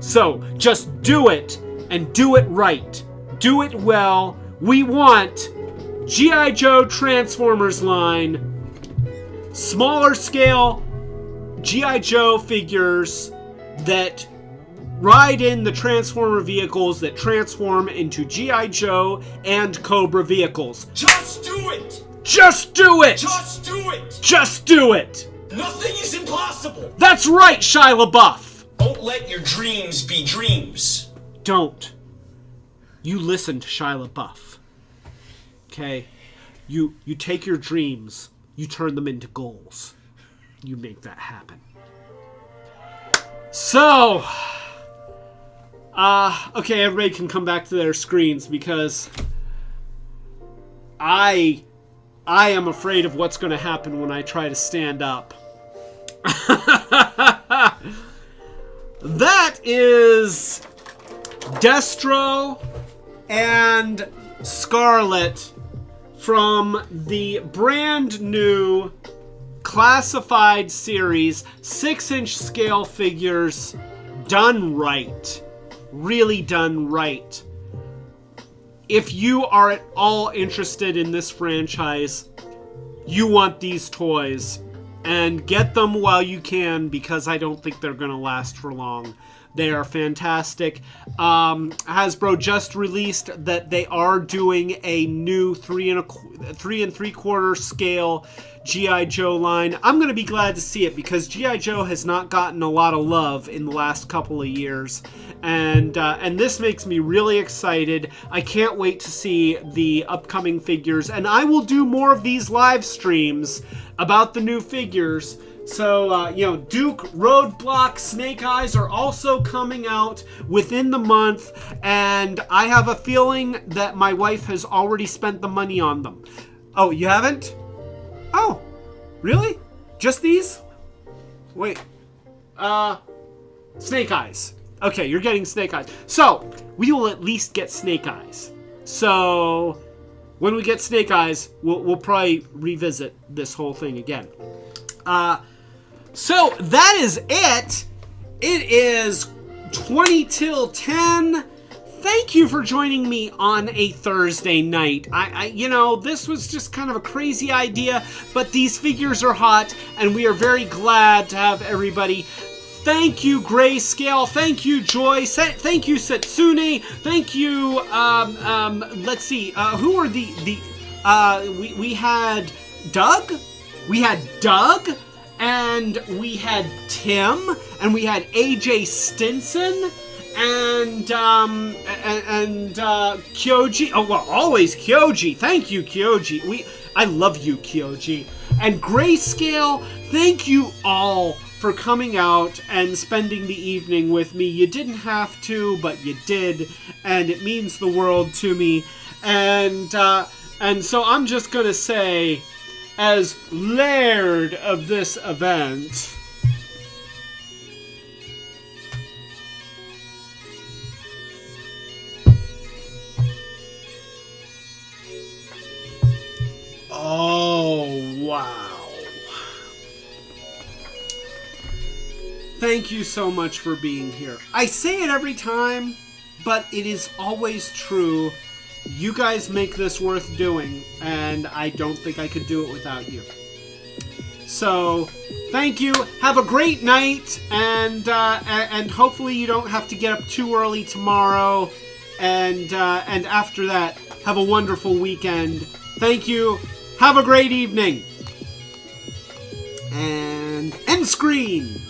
So just do it, and do it right. Do it well. We want G.I. Joe Transformers line, smaller scale G.I. Joe figures that ride in the Transformer vehicles that transform into G.I. Joe and Cobra vehicles. Just do it! Just do it! Just do it! Just do it! Nothing is impossible! That's right, Shia LaBeouf! Don't let your dreams be dreams. Don't. You listen to Shia LaBeouf. Okay? You take your dreams, you turn them into goals. You make that happen. So, okay, everybody can come back to their screens because I am afraid of what's going to happen when I try to stand up. That is Destro and Scarlet from the brand new classified series, 6-inch scale figures, done right. Really done right. If you are at all interested in this franchise, you want these toys. And get them while you can, because I don't think they're going to last for long. They are fantastic. Hasbro just released that they are doing a new 3 3/4 scale G.I. Joe line. I'm going to be glad to see it because G.I. Joe has not gotten a lot of love in the last couple of years. And this makes me really excited. I can't wait to see the upcoming figures. And I will do more of these live streams about the new figures. So, Duke, Roadblock, Snake Eyes are also coming out within the month. And I have a feeling that my wife has already spent the money on them. Oh, you haven't? Oh, really? Just these? Wait. Snake Eyes. Okay, you're getting Snake Eyes. So, we will at least get Snake Eyes. So, when we get Snake Eyes, we'll probably revisit this whole thing again. So, that is it. It is 20 till 10. Thank you for joining me on a Thursday night. This was just kind of a crazy idea, but these figures are hot, and we are very glad to have everybody. Thank you, Grayscale. Thank you, Joy. Thank you, Setsune. Thank you, let's see, who are we had Doug? We had Doug, and we had Tim, and we had AJ Stinson, and Kyoji. Oh, well, always Kyoji. Thank you, Kyoji. I love you, Kyoji. And Grayscale, thank you all for coming out and spending the evening with me. You didn't have to, but you did, and it means the world to me. And so I'm just gonna say, as Laird of this event, oh, wow. Thank you so much for being here. I say it every time, but it is always true. You guys make this worth doing, and I don't think I could do it without you. So, thank you. Have a great night, and hopefully you don't have to get up too early tomorrow. And after that, have a wonderful weekend. Thank you. Have a great evening. And end screen.